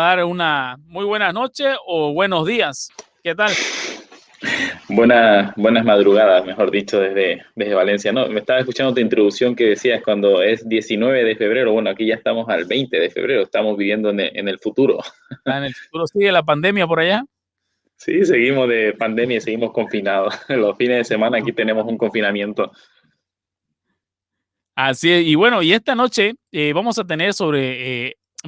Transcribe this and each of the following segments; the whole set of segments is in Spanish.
dar una muy buenas noches o buenos días. ¿Qué tal? Buenas madrugadas, mejor dicho, desde Valencia. No, me estaba escuchando tu introducción que decías cuando es 19 de febrero. Bueno, aquí ya estamos al 20 de febrero, estamos viviendo en el futuro. ¿En el futuro sigue la pandemia por allá? Sí, seguimos de pandemia y seguimos confinados. Los fines de semana aquí tenemos un confinamiento. Así es. Y bueno, y esta noche vamos a tener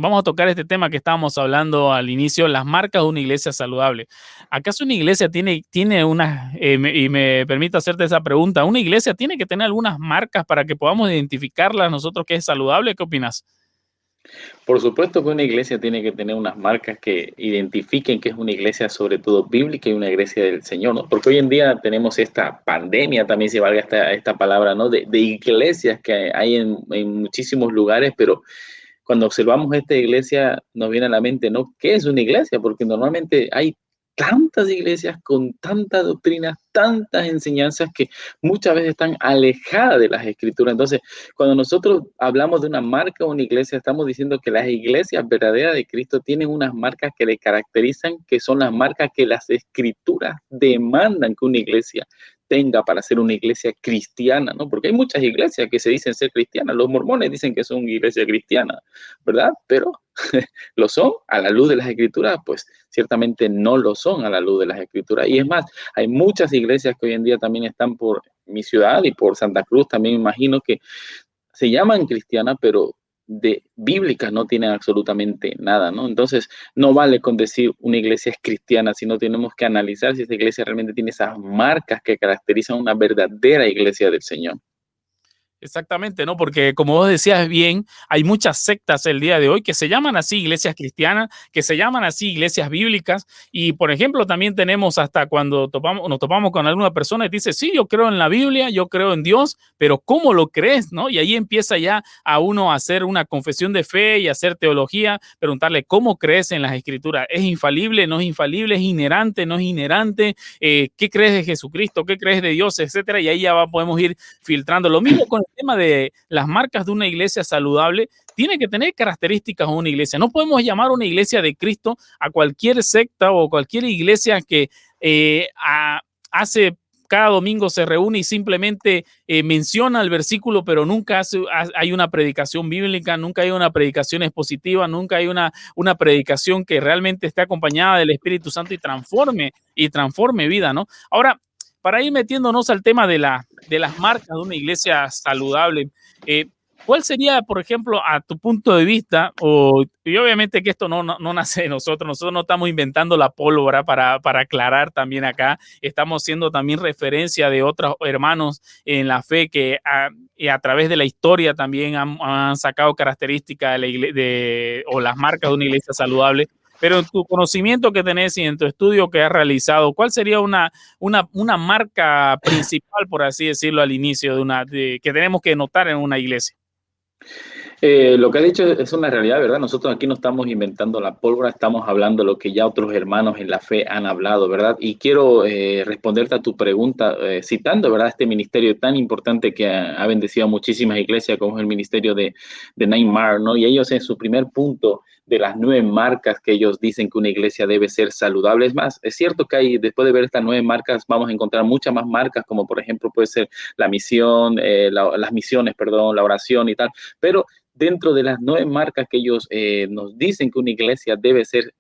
vamos a tocar este tema que estábamos hablando al inicio, las marcas de una iglesia saludable. ¿Acaso una iglesia tiene y me permite hacerte esa pregunta, una iglesia tiene que tener algunas marcas para que podamos identificarlas nosotros que es saludable? ¿Qué opinas? Por supuesto que una iglesia tiene que tener unas marcas que identifiquen que es una iglesia sobre todo bíblica y una iglesia del Señor, ¿no? Porque hoy en día tenemos esta pandemia, también se valga esta palabra, ¿no? De iglesias que hay en muchísimos lugares, pero cuando observamos esta iglesia nos viene a la mente, ¿no? ¿Qué es una iglesia? Porque normalmente hay tantas iglesias con tantas doctrinas, tantas enseñanzas que muchas veces están alejadas de las escrituras. Entonces, cuando nosotros hablamos de una marca o una iglesia, estamos diciendo que las iglesias verdaderas de Cristo tienen unas marcas que le caracterizan, que son las marcas que las escrituras demandan que una iglesia tenga para ser una iglesia cristiana, ¿no? Porque hay muchas iglesias que se dicen ser cristianas. Los mormones dicen que son iglesia cristiana, ¿verdad? Pero ¿lo son a la luz de las escrituras? Pues ciertamente no lo son a la luz de las escrituras. Y es más, hay muchas iglesias que hoy en día también están por mi ciudad y por Santa Cruz, también me imagino que se llaman cristianas, pero de bíblicas no tienen absolutamente nada, ¿no? Entonces, no vale con decir una iglesia es cristiana, sino tenemos que analizar si esa iglesia realmente tiene esas marcas que caracterizan una verdadera iglesia del Señor. Exactamente, ¿no? Porque como vos decías bien, hay muchas sectas el día de hoy que se llaman así iglesias cristianas, que se llaman así iglesias bíblicas. Y por ejemplo, también tenemos hasta cuando nos topamos con alguna persona y dice, sí, yo creo en la Biblia, yo creo en Dios, pero ¿cómo lo crees? ¿No? Y ahí empieza ya a uno a hacer una confesión de fe y hacer teología, preguntarle, ¿cómo crees en las escrituras? ¿Es infalible? ¿No es infalible? ¿Es inherente? ¿No es inherente? ¿Qué crees de Jesucristo? ¿Qué crees de Dios? Etcétera. Y ahí ya podemos ir filtrando. Lo mismo con el tema de las marcas de una iglesia saludable. Tiene que tener características de una iglesia. No podemos llamar una iglesia de Cristo a cualquier secta o cualquier iglesia que hace cada domingo se reúne y simplemente menciona el versículo, pero nunca hay una predicación bíblica, nunca hay una predicación expositiva, nunca hay una predicación que realmente esté acompañada del Espíritu Santo y transforme vida, ¿no? Ahora, para ir metiéndonos al tema de las marcas de una iglesia saludable, ¿cuál sería, por ejemplo, a tu punto de vista, y obviamente que esto no nace de nosotros no estamos inventando la pólvora para aclarar también acá, estamos haciendo también referencia de otros hermanos en la fe que a través de la historia también han sacado características o las marcas de una iglesia saludable. Pero en tu conocimiento que tenés y en tu estudio que has realizado, ¿cuál sería una marca principal, por así decirlo, al inicio que tenemos que notar en una iglesia? Lo que has dicho es una realidad, ¿verdad? Nosotros aquí no estamos inventando la pólvora, estamos hablando lo que ya otros hermanos en la fe han hablado, ¿verdad? Y quiero responderte a tu pregunta citando, ¿verdad? Este ministerio tan importante que ha bendecido a muchísimas iglesias, como es el ministerio de Neymar, ¿no? Y ellos en su primer punto de las 9 marcas que ellos dicen que una iglesia debe ser saludable. Es más, es cierto que después de ver estas 9 marcas, vamos a encontrar muchas más marcas, como por ejemplo puede ser la misión, las misiones, perdón, la oración y tal, pero dentro de las 9 marcas que ellos nos dicen que una iglesia debe ser,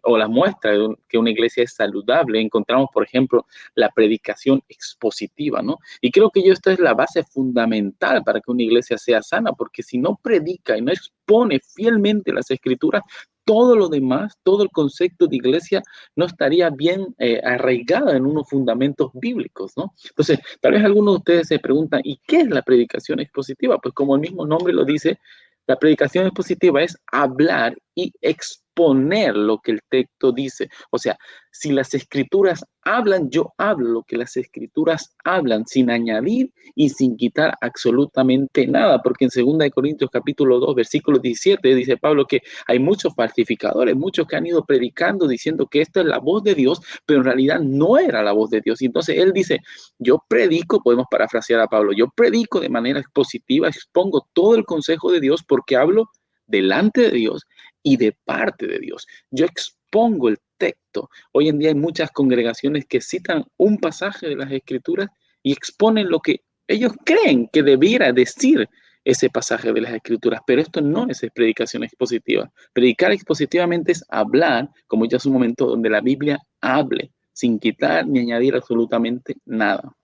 o las muestra que una iglesia es saludable, encontramos, por ejemplo, la predicación expositiva, ¿no? Y creo que esta es la base fundamental para que una iglesia sea sana, porque si no predica y no expone fielmente las escrituras, todo lo demás, todo el concepto de iglesia no estaría bien arraigada en unos fundamentos bíblicos, ¿no? Entonces, tal vez algunos de ustedes se preguntan, ¿y qué es la predicación expositiva? Pues como el mismo nombre lo dice, la predicación expositiva es hablar y exponer lo que el texto dice. O sea, si las escrituras hablan, yo hablo lo que las escrituras hablan, sin añadir y sin quitar absolutamente nada, porque en 2 Corintios capítulo 2, versículo 17, dice Pablo que hay muchos falsificadores, muchos que han ido predicando diciendo que esta es la voz de Dios, pero en realidad no era la voz de Dios. Y entonces él dice, yo predico, podemos parafrasear a Pablo, yo predico de manera expositiva, expongo todo el consejo de Dios porque hablo delante de Dios y de parte de Dios. Yo expongo el texto. Hoy en día hay muchas congregaciones que citan un pasaje de las Escrituras y exponen lo que ellos creen que debiera decir ese pasaje de las Escrituras, pero esto no es predicación expositiva. Predicar expositivamente es hablar, como ya hace un momento, donde la Biblia hable, sin quitar ni añadir absolutamente nada.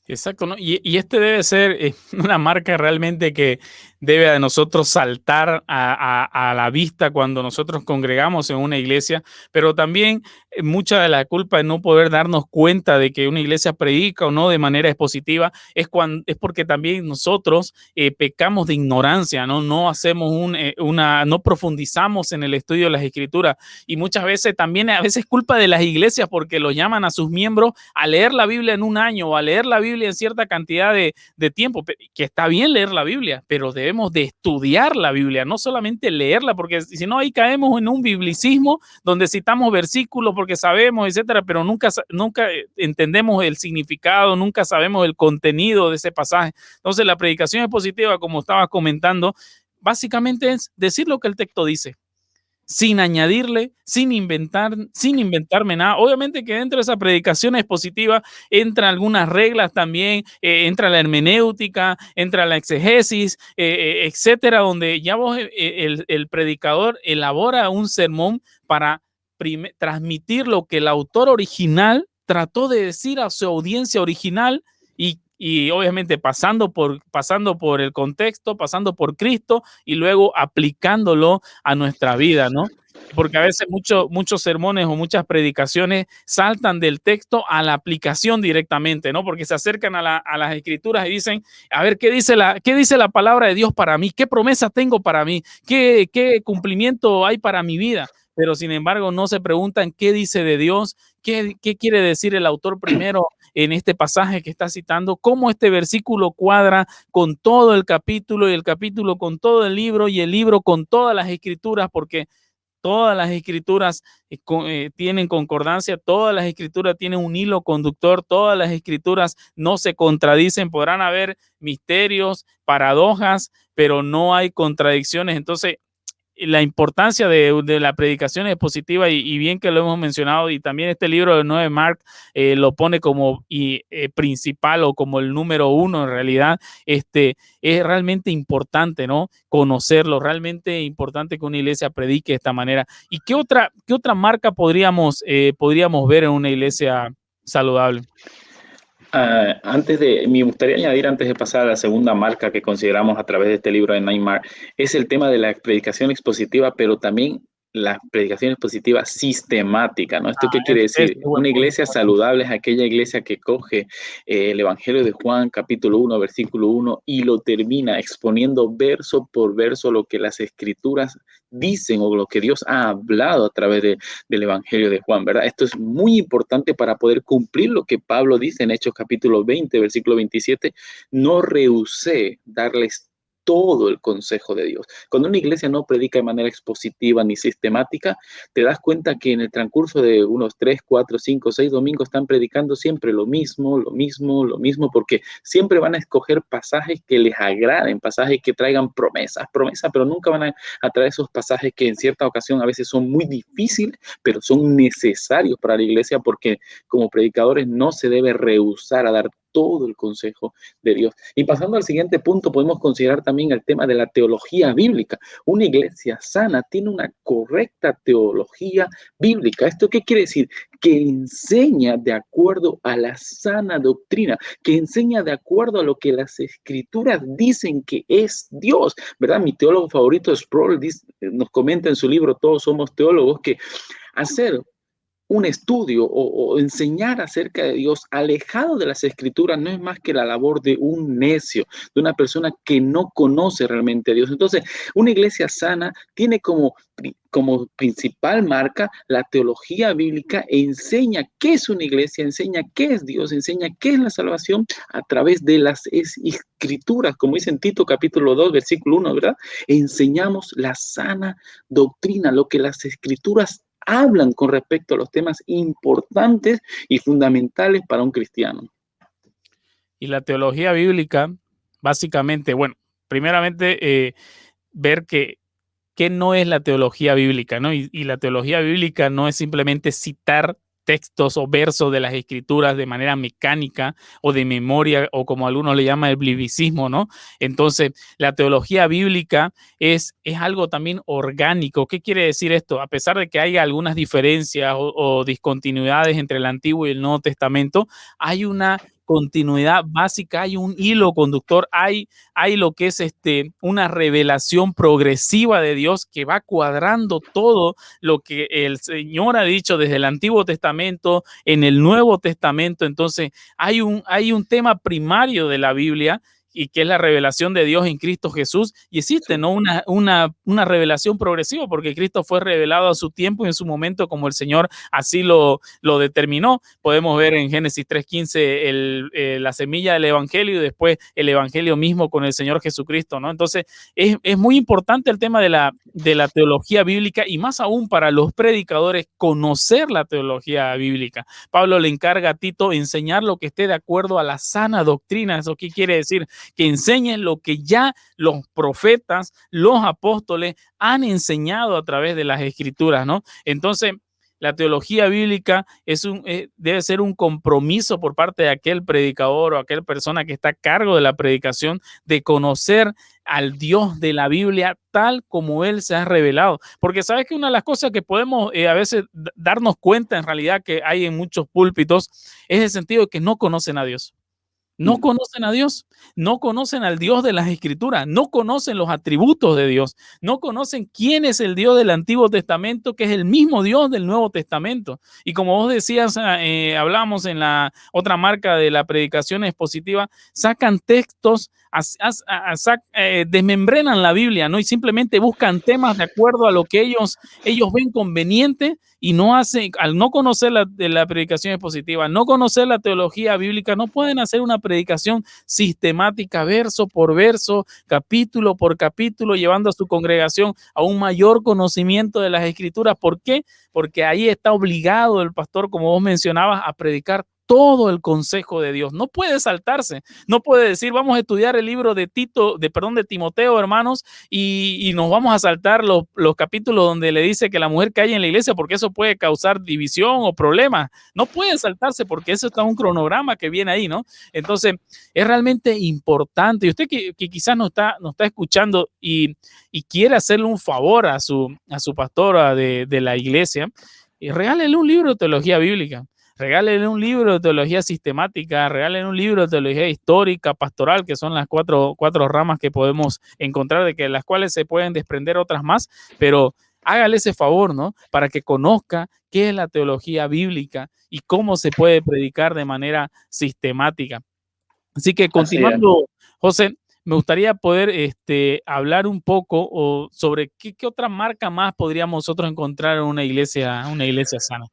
Exacto, ¿no? Y este debe ser una marca realmente que debe a nosotros saltar a la vista cuando nosotros congregamos en una iglesia, pero también mucha de la culpa de no poder darnos cuenta de que una iglesia predica o no de manera expositiva es porque también nosotros pecamos de ignorancia, ¿no? No hacemos no profundizamos en el estudio de las escrituras y muchas veces también a veces es culpa de las iglesias porque lo llaman a sus miembros a leer la Biblia en un año o a leer la Biblia en cierta cantidad de tiempo, que está bien leer la Biblia, pero debemos de estudiar la Biblia, no solamente leerla, porque si no ahí caemos en un biblicismo donde citamos versículos porque sabemos, etcétera, pero nunca entendemos el significado, nunca sabemos el contenido de ese pasaje. Entonces la predicación expositiva, como estaba comentando, básicamente es decir lo que el texto dice, sin añadirle, sin inventarme nada. Obviamente que dentro de esa predicación expositiva entran algunas reglas también, entra la hermenéutica, entra la exegesis, etcétera, donde ya vos, el predicador elabora un sermón para transmitir lo que el autor original trató de decir a su audiencia original y obviamente pasando por el contexto, pasando por Cristo y luego aplicándolo a nuestra vida, ¿no? Porque a veces muchos sermones o muchas predicaciones saltan del texto a la aplicación directamente, ¿no? Porque se acercan a las escrituras y dicen, a ver, qué dice la palabra de Dios para mí? ¿Qué promesa tengo para mí? ¿Qué cumplimiento hay para mi vida? Pero sin embargo no se preguntan qué dice de Dios, qué quiere decir el autor primero en este pasaje que está citando, cómo este versículo cuadra con todo el capítulo y el capítulo con todo el libro y el libro con todas las escrituras, porque todas las escrituras tienen concordancia, todas las escrituras tienen un hilo conductor, todas las escrituras no se contradicen, podrán haber misterios, paradojas, pero no hay contradicciones. Entonces, la importancia de la predicación expositiva y bien que lo hemos mencionado y también este libro de Noé Mark lo pone como principal o como el número uno en realidad, es realmente importante, ¿no? Conocerlo, realmente importante que una iglesia predique de esta manera. ¿Y qué otra marca podríamos ver en una iglesia saludable? Me gustaría añadir antes de pasar a la segunda marca que consideramos a través de este libro de Neymar, es el tema de la predicación expositiva, pero también la predicación expositiva sistemática, ¿no? ¿Esto qué quiere Es decir? un buen Una punto. iglesia saludable es aquella iglesia que coge el Evangelio de Juan, capítulo 1, versículo 1, y lo termina exponiendo verso por verso lo que las escrituras dicen o lo que Dios ha hablado a través del Evangelio de Juan, ¿verdad? Esto es muy importante para poder cumplir lo que Pablo dice en Hechos capítulo 20, versículo 27, no rehusé darles todo el consejo de Dios. Cuando una iglesia no predica de manera expositiva ni sistemática, te das cuenta que en el transcurso de unos 3, 4, 5, 6 domingos están predicando siempre lo mismo, lo mismo, lo mismo, porque siempre van a escoger pasajes que les agraden, pasajes que traigan promesas, pero nunca van a traer esos pasajes que en cierta ocasión a veces son muy difíciles, pero son necesarios para la iglesia porque como predicadores no se debe rehusar a dar todo el consejo de Dios. Y pasando al siguiente punto, podemos considerar también el tema de la teología bíblica. Una iglesia sana tiene una correcta teología bíblica. ¿Esto qué quiere decir? Que enseña de acuerdo a la sana doctrina, que enseña de acuerdo a lo que las escrituras dicen que es Dios, ¿verdad? Mi teólogo favorito, Sproul, nos comenta en su libro Todos somos teólogos, que hacer un estudio o enseñar acerca de Dios alejado de las escrituras no es más que la labor de un necio, de una persona que no conoce realmente a Dios. Entonces, una iglesia sana tiene como principal marca la teología bíblica e enseña qué es una iglesia, enseña qué es Dios, enseña qué es la salvación a través de las escrituras, como dice en Tito capítulo 2, versículo 1, ¿verdad? Enseñamos la sana doctrina, lo que las escrituras hablan con respecto a los temas importantes y fundamentales para un cristiano. Y la teología bíblica, básicamente, bueno, primeramente, ver que no es la teología bíblica, ¿no? Y la teología bíblica no es simplemente citar textos o versos de las escrituras de manera mecánica o de memoria, o como algunos le llaman el biblicismo, ¿no? Entonces, la teología bíblica es algo también orgánico. ¿Qué quiere decir esto? A pesar de que haya algunas diferencias o discontinuidades entre el Antiguo y el Nuevo Testamento, hay una continuidad básica, hay un hilo conductor, hay lo que es una revelación progresiva de Dios que va cuadrando todo lo que el Señor ha dicho desde el Antiguo Testamento, en el Nuevo Testamento. Entonces, hay un tema primario de la Biblia, y que es la revelación de Dios en Cristo Jesús, y existe, Sí, ¿no? Una revelación progresiva, porque Cristo fue revelado a su tiempo y en su momento como el Señor así lo determinó. Podemos ver en Génesis 3:15 la semilla del Evangelio y después el Evangelio mismo con el Señor Jesucristo, ¿no? Entonces, es muy importante el tema de la teología bíblica, y más aún para los predicadores conocer la teología bíblica. Pablo le encarga a Tito enseñar lo que esté de acuerdo a la sana doctrina. ¿Eso qué quiere decir? Que enseñen lo que ya los profetas, los apóstoles han enseñado a través de las escrituras, ¿no? Entonces, la teología bíblica debe ser un compromiso por parte de aquel predicador o aquel persona que está a cargo de la predicación, de conocer al Dios de la Biblia tal como Él se ha revelado. Porque sabes que una de las cosas que podemos a veces darnos cuenta en realidad que hay en muchos púlpitos es el sentido de que no conocen a Dios. No mm, conocen a Dios, no conocen al Dios de las Escrituras, no conocen los atributos de Dios, no conocen quién es el Dios del Antiguo Testamento, que es el mismo Dios del Nuevo Testamento. Y como vos decías, hablábamos en la otra marca de la predicación expositiva, sacan textos, desmembrenan la Biblia, ¿no? Y simplemente buscan temas de acuerdo a lo que ellos ven conveniente, y no hacen, al no conocer de la predicación expositiva, no conocer la teología bíblica, no pueden hacer una predicación sistemática, verso por verso, capítulo por capítulo, llevando a su congregación a un mayor conocimiento de las escrituras. ¿Por qué? Porque ahí está obligado el pastor, como vos mencionabas, a predicar todo el consejo de Dios. No puede saltarse, no puede decir, vamos a estudiar el libro de de Timoteo, hermanos, y nos vamos a saltar los capítulos donde le dice que la mujer calle en la iglesia, porque eso puede causar división o problemas. No puede saltarse, porque eso está un cronograma que viene ahí, ¿no? Entonces, es realmente importante. Y usted que quizás no está escuchando y quiere hacerle un favor a su pastora de la iglesia, y regálele un libro de teología bíblica. Regálele un libro de teología sistemática, regálele un libro de teología histórica, pastoral, que son las cuatro ramas que podemos encontrar, de que las cuales se pueden desprender otras más, pero hágale ese favor, ¿no? Para que conozca qué es la teología bíblica y cómo se puede predicar de manera sistemática. Así que así es. continuando, José, me gustaría poder hablar un poco sobre qué otra marca más podríamos nosotros encontrar en una iglesia sana.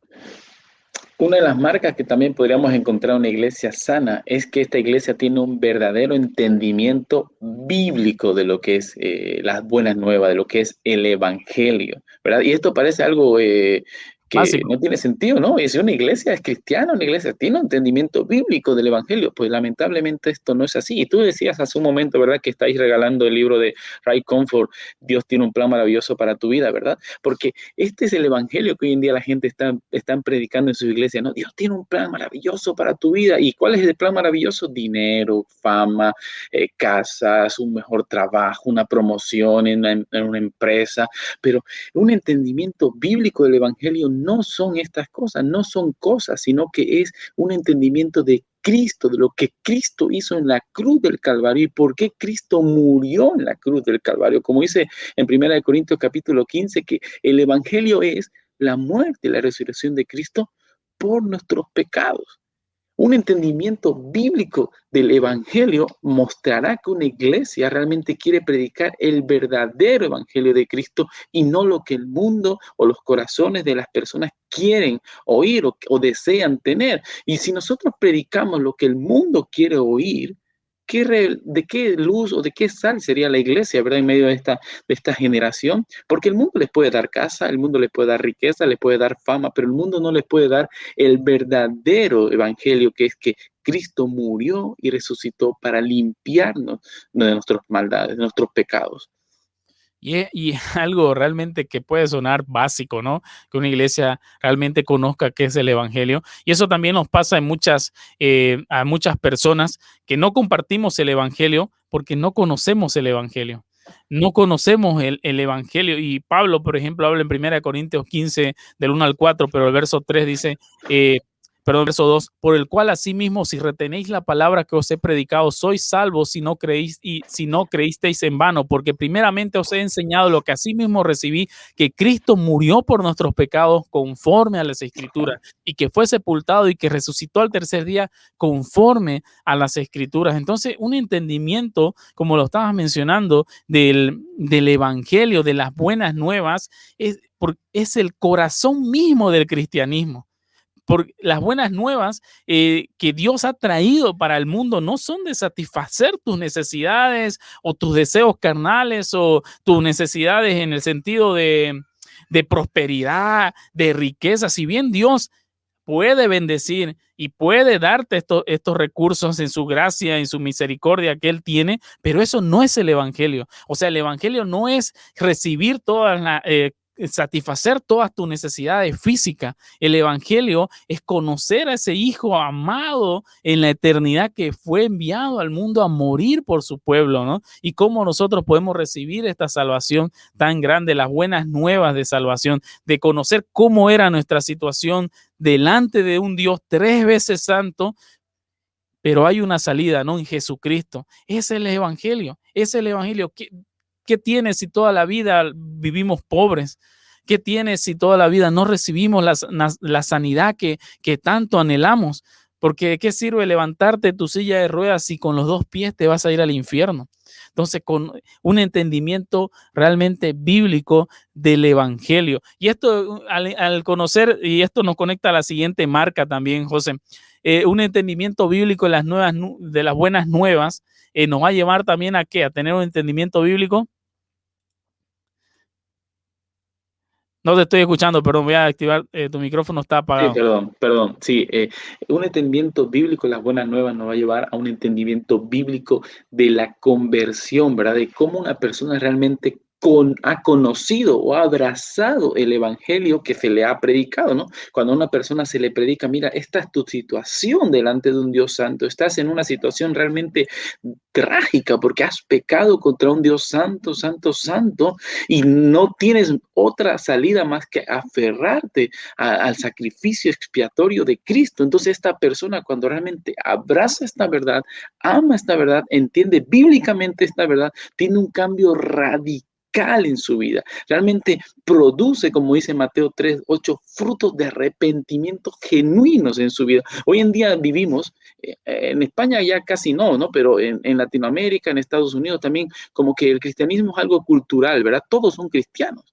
Una de las marcas que también podríamos encontrar en una iglesia sana es que esta iglesia tiene un verdadero entendimiento bíblico de lo que es las buenas nuevas, de lo que es el evangelio, ¿verdad? Y esto parece algo que Básico. no tiene sentido, ¿no? Y si una iglesia es cristiana, una iglesia tiene un entendimiento bíblico del evangelio, pues lamentablemente esto no es así. Y tú decías hace un momento, ¿verdad?, que estáis regalando el libro de Ray Comfort, Dios tiene un plan maravilloso para tu vida, ¿verdad? Porque este es el evangelio que hoy en día la gente están predicando en sus iglesias, ¿no? Dios tiene un plan maravilloso para tu vida. ¿Y cuál es el plan maravilloso? Dinero, fama, casas, un mejor trabajo, una promoción en una empresa. Pero un entendimiento bíblico del evangelio no son estas cosas, no son cosas, sino que es un entendimiento de Cristo, de lo que Cristo hizo en la cruz del Calvario y por qué Cristo murió en la cruz del Calvario. Como dice en 1 Corintios capítulo 15, que el evangelio es la muerte y la resurrección de Cristo por nuestros pecados. Un entendimiento bíblico del evangelio mostrará que una iglesia realmente quiere predicar el verdadero evangelio de Cristo y no lo que el mundo o los corazones de las personas quieren oír o desean tener. Y si nosotros predicamos lo que el mundo quiere oír, ¿de qué luz o de qué sal sería la iglesia, verdad, en medio de esta generación? Porque el mundo les puede dar casa, el mundo les puede dar riqueza, les puede dar fama, pero el mundo no les puede dar el verdadero evangelio, que es que Cristo murió y resucitó para limpiarnos de nuestras maldades, de nuestros pecados. Y es algo realmente que puede sonar básico, ¿no? Que una iglesia realmente conozca qué es el evangelio. Y eso también nos pasa en a muchas personas que no compartimos el evangelio porque no conocemos el evangelio. No conocemos el evangelio. Y Pablo, por ejemplo, habla en 1 Corintios 15 del 1 al 4, pero el verso 3 dice, perdón, verso 2, por el cual asimismo, si retenéis la palabra que os he predicado, sois salvos si no creéis y si no creísteis en vano, porque primeramente os he enseñado lo que asimismo recibí, que Cristo murió por nuestros pecados conforme a las Escrituras, y que fue sepultado y que resucitó al tercer día conforme a las Escrituras. Entonces, un entendimiento, como lo estabas mencionando, del Evangelio, de las buenas nuevas, es el corazón mismo del cristianismo. Por las buenas nuevas que Dios ha traído para el mundo no son de satisfacer tus necesidades o tus deseos carnales o tus necesidades en el sentido de prosperidad, de riqueza. Si bien Dios puede bendecir y puede darte estos recursos en su gracia, en su misericordia que Él tiene, pero eso no es el Evangelio. O sea, el Evangelio no es recibir satisfacer todas tus necesidades físicas. El Evangelio es conocer a ese Hijo amado en la eternidad que fue enviado al mundo a morir por su pueblo, ¿no? Y cómo nosotros podemos recibir esta salvación tan grande, las buenas nuevas de salvación, de conocer cómo era nuestra situación delante de un Dios 3 veces santo, pero hay una salida, ¿no? En Jesucristo. Es el Evangelio, es el Evangelio. ¿Qué tiene si toda la vida vivimos pobres? ¿Qué tiene si toda la vida no recibimos la sanidad que tanto anhelamos? Porque ¿qué sirve levantarte de tu silla de ruedas si con los 2 pies te vas a ir al infierno? Entonces, con un entendimiento realmente bíblico del Evangelio. Y esto, al conocer, y esto nos conecta a la siguiente marca también, José, un entendimiento bíblico de las buenas nuevas nos va a llevar también a ¿qué? A tener un entendimiento bíblico. No te estoy escuchando, perdón, voy a activar, tu micrófono está Sí, apagado. perdón. Sí, un entendimiento bíblico, las buenas nuevas nos va a llevar a un entendimiento bíblico de la conversión, ¿verdad? De cómo una persona realmente ha conocido o ha abrazado el evangelio que se le ha predicado, ¿no? Cuando a una persona se le predica, mira, esta es tu situación delante de un Dios santo, estás en una situación realmente trágica porque has pecado contra un Dios santo, santo, santo, y no tienes otra salida más que aferrarte al sacrificio expiatorio de Cristo. Entonces esta persona cuando realmente abraza esta verdad, ama esta verdad, entiende bíblicamente esta verdad, tiene un cambio radical en su vida. Realmente produce, como dice Mateo 3:8, frutos de arrepentimiento genuinos en su vida. Hoy en día vivimos, en España ya casi no, ¿no? Pero en Latinoamérica, en Estados Unidos también, como que el cristianismo es algo cultural, ¿verdad? Todos son cristianos.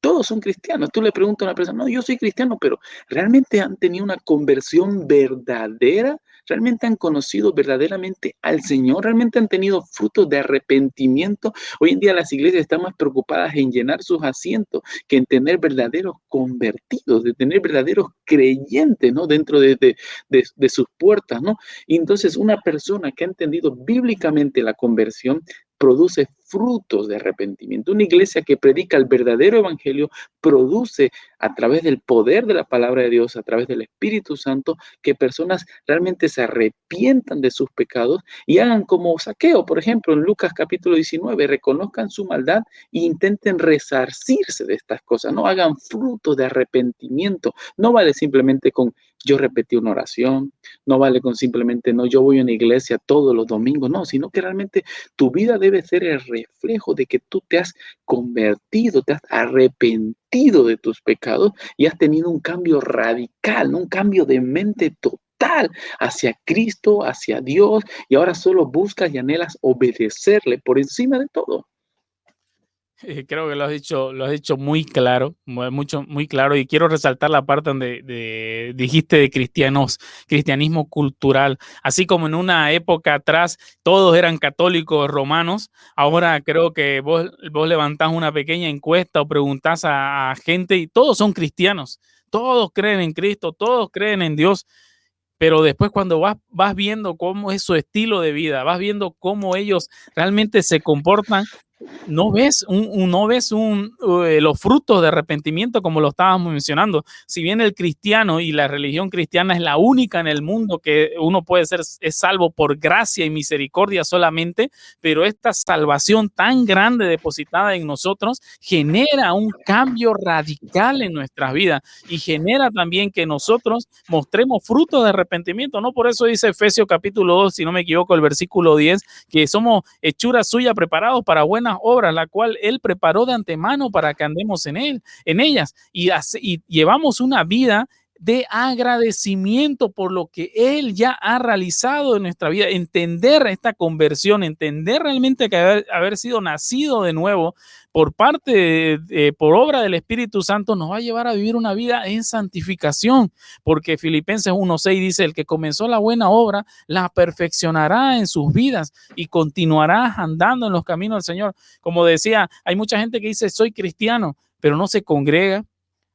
Todos son cristianos. Tú le preguntas a una persona, no, yo soy cristiano, pero ¿realmente han tenido una conversión verdadera? ¿Realmente han conocido verdaderamente al Señor? ¿Realmente han tenido frutos de arrepentimiento? Hoy en día las iglesias están más preocupadas en llenar sus asientos que en tener verdaderos convertidos, de tener verdaderos creyentes, ¿no? Dentro de sus puertas, ¿no? Y entonces una persona que ha entendido bíblicamente la conversión produce frutos de arrepentimiento. Una iglesia que predica el verdadero evangelio produce a través del poder de la palabra de Dios, a través del Espíritu Santo, que personas realmente se arrepientan de sus pecados y hagan como Zaqueo, por ejemplo, en Lucas capítulo 19, reconozcan su maldad e intenten resarcirse de estas cosas, no hagan frutos de arrepentimiento. No vale simplemente con yo repetí una oración, no vale con simplemente no, yo voy a una iglesia todos los domingos, no, sino que realmente tu vida debe ser el reflejo de que tú te has convertido, te has arrepentido de tus pecados y has tenido un cambio radical, ¿no? Un cambio de mente total hacia Cristo, hacia Dios, y ahora solo buscas y anhelas obedecerle por encima de todo. Creo que lo has dicho muy claro, muy claro, y quiero resaltar la parte donde dijiste de cristianismo cultural. Así como en una época atrás todos eran católicos romanos, ahora creo que vos levantás una pequeña encuesta o preguntás a gente y todos son cristianos, todos creen en Cristo, todos creen en Dios, pero después cuando vas viendo cómo es su estilo de vida, vas viendo cómo ellos realmente se comportan, los frutos de arrepentimiento como lo estábamos mencionando. Si bien el cristiano y la religión cristiana es la única en el mundo que uno puede ser es salvo por gracia y misericordia solamente, pero esta salvación tan grande depositada en nosotros genera un cambio radical en nuestras vidas y genera también que nosotros mostremos frutos de arrepentimiento. No por eso dice Efesios capítulo 2, si no me equivoco, el versículo 10, que somos hechura suya preparados para buenas obras, la cual él preparó de antemano para que andemos en ellas y llevamos una vida de agradecimiento por lo que él ya ha realizado en nuestra vida, entender esta conversión, entender realmente que haber sido nacido de nuevo por por obra del Espíritu Santo nos va a llevar a vivir una vida en santificación, porque Filipenses 1:6 dice, el que comenzó la buena obra la perfeccionará en sus vidas y continuará andando en los caminos del Señor. Como decía, hay mucha gente que dice, soy cristiano, pero no se congrega,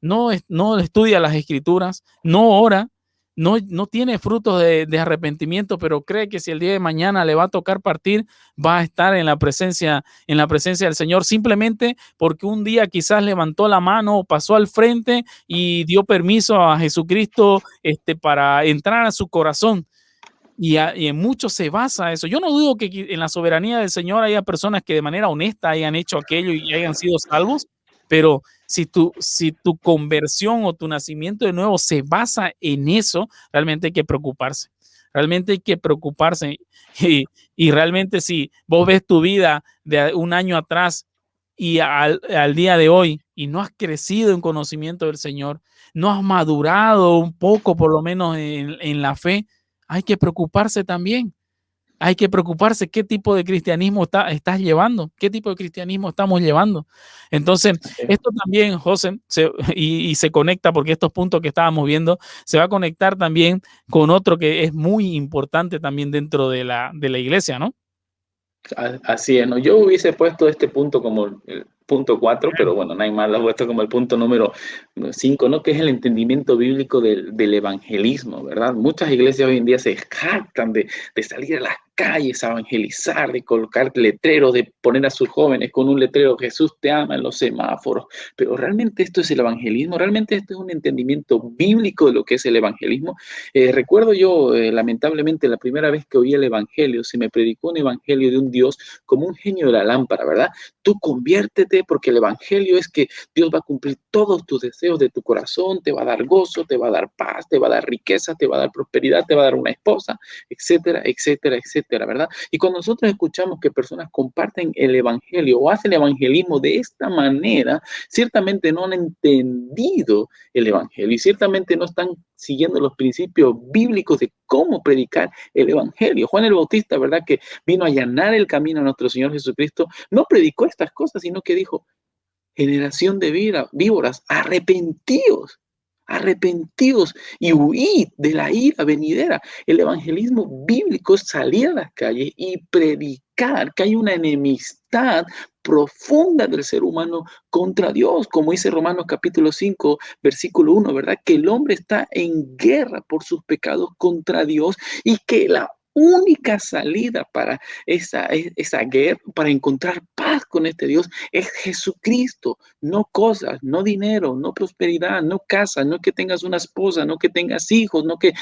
no estudia las escrituras, no ora, no tiene frutos de arrepentimiento, pero cree que si el día de mañana le va a tocar partir, va a estar en la presencia del Señor, simplemente porque un día quizás levantó la mano o pasó al frente y dio permiso a Jesucristo para entrar a su corazón. Y en mucho se basa eso. Yo no dudo que en la soberanía del Señor haya personas que de manera honesta hayan hecho aquello y hayan sido salvos, pero si tu conversión o tu nacimiento de nuevo se basa en eso, realmente hay que preocuparse. Realmente hay que preocuparse. Y realmente si vos ves tu vida de un año atrás y al día de hoy y no has crecido en conocimiento del Señor, no has madurado un poco por lo menos en la fe, hay que preocuparse también. Hay que preocuparse qué tipo de cristianismo estás llevando, qué tipo de cristianismo estamos llevando. Entonces, esto también, José, y se conecta porque estos puntos que estábamos viendo se va a conectar también con otro que es muy importante también dentro de la iglesia, ¿no? Así es, ¿no? Yo hubiese puesto este punto como el punto 4, pero bueno, nadie más lo ha puesto como el punto número 5, ¿no? Que es el entendimiento bíblico del evangelismo, ¿verdad? Muchas iglesias hoy en día se jactan de salir a las calles a evangelizar, de colocar letreros, de poner a sus jóvenes con un letrero, Jesús te ama en los semáforos, pero realmente esto es el evangelismo, realmente esto es un entendimiento bíblico de lo que es el evangelismo. Recuerdo yo, lamentablemente, la primera vez que oí el evangelio, se me predicó un evangelio de un Dios como un genio de la lámpara, ¿verdad? Tú conviértete porque el evangelio es que Dios va a cumplir todos tus deseos de tu corazón, te va a dar gozo, te va a dar paz, te va a dar riqueza, te va a dar prosperidad, te va a dar una esposa, etcétera, etcétera, etcétera, ¿verdad? Y cuando nosotros escuchamos que personas comparten el evangelio o hacen evangelismo de esta manera, ciertamente no han entendido el evangelio y ciertamente no están siguiendo los principios bíblicos de cómo predicar el evangelio. Juan el Bautista, ¿verdad? Que vino a allanar el camino a nuestro Señor Jesucristo, no predicó estas cosas, sino que dijo, generación de víboras, arrepentíos, arrepentíos y huid de la ira venidera. El evangelismo bíblico es salir a las calles y predicar que hay una enemistad profunda del ser humano contra Dios, como dice Romanos capítulo 5, versículo 1, ¿verdad? Que el hombre está en guerra por sus pecados contra Dios y que la única salida para esa guerra, para encontrar paz con este Dios, es Jesucristo, no cosas, no dinero, no prosperidad, no casa, no que tengas una esposa, no que tengas hijos, no que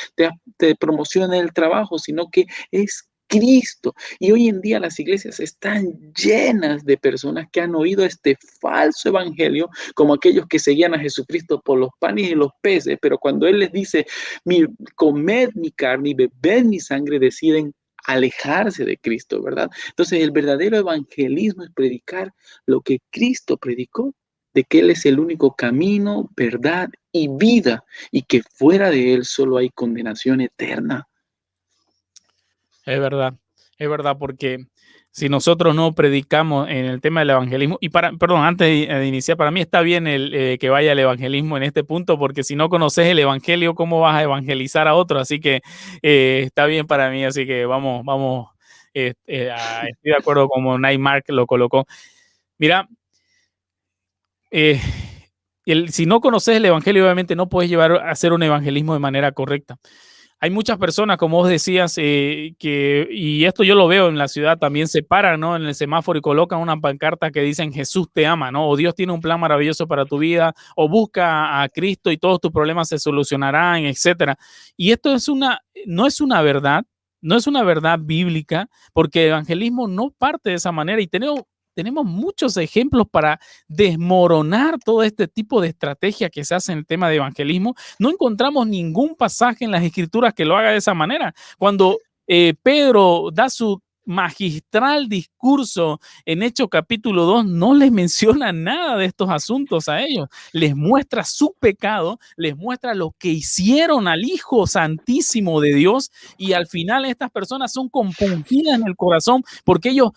te promocione el trabajo, sino que es Cristo. Y hoy en día las iglesias están llenas de personas que han oído este falso evangelio, como aquellos que seguían a Jesucristo por los panes y los peces, pero cuando Él les dice, comed mi carne y bebed mi sangre, deciden alejarse de Cristo, ¿verdad? Entonces el verdadero evangelismo es predicar lo que Cristo predicó, de que Él es el único camino, verdad y vida, y que fuera de Él solo hay condenación eterna. Es verdad, porque si nosotros no predicamos en el tema del evangelismo, perdón, antes de iniciar, para mí está bien que vaya el evangelismo en este punto, porque si no conoces el evangelio, ¿cómo vas a evangelizar a otro? Así que está bien para mí, así que vamos, estoy de acuerdo como Mark lo colocó. Mira, eh, si no conoces el evangelio, obviamente no puedes llevar a hacer un evangelismo de manera correcta. hay muchas personas, como vos decías, y esto yo lo veo en la ciudad, también se paran, ¿no? En el semáforo y colocan una pancarta que dicen Jesús te ama, ¿no? O Dios tiene un plan maravilloso para tu vida, o busca a Cristo y todos tus problemas se solucionarán, etcétera. Y esto no es una verdad, no es una verdad bíblica, porque el evangelismo no parte de esa manera y tenemos muchos ejemplos para desmoronar todo este tipo de estrategia que se hace en el tema de evangelismo. No encontramos ningún pasaje en las escrituras que lo haga de esa manera. Cuando Pedro da su magistral discurso en Hechos capítulo 2, no les menciona nada de estos asuntos a ellos. Les muestra su pecado, les muestra lo que hicieron al Hijo Santísimo de Dios, y al final estas personas son compungidas en el corazón porque ellos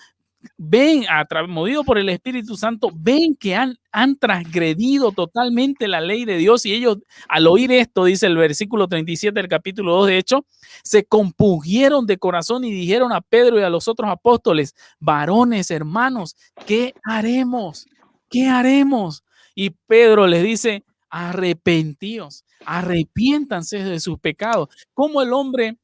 ven, movido por el Espíritu Santo, ven que han transgredido totalmente la ley de Dios, y ellos, al oír esto, dice el versículo 37 del capítulo 2 de Hecho, se compungieron de corazón y dijeron a Pedro y a los otros apóstoles: varones, hermanos, ¿qué haremos? ¿Qué haremos? Y Pedro les dice: arrepentíos, arrepiéntanse de sus pecados. ¿Cómo el hombre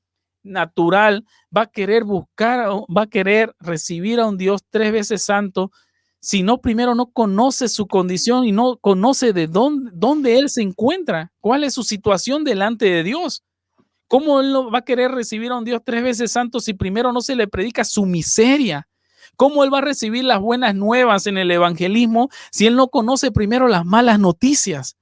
natural va a querer va a querer recibir a un Dios tres veces santo si no primero no conoce su condición y no conoce de dónde él se encuentra, cuál es su situación delante de Dios? ¿Cómo él no va a querer recibir a un Dios tres veces santo si primero no se le predica su miseria? ¿Cómo él va a recibir las buenas nuevas en el evangelismo si él no conoce primero las malas noticias?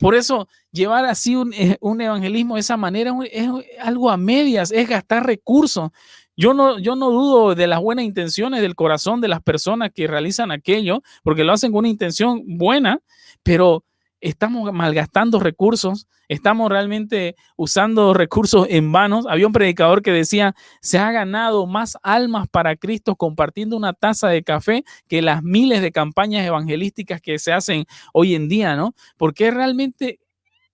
Por eso, llevar así un evangelismo de esa manera es algo a medias, es gastar recursos. Yo no dudo de las buenas intenciones del corazón de las personas que realizan aquello, porque lo hacen con una intención buena, pero estamos malgastando recursos, estamos realmente usando recursos en vanos. Había un predicador que decía: se ha ganado más almas para Cristo compartiendo una taza de café que las miles de campañas evangelísticas que se hacen hoy en día, ¿no? Porque realmente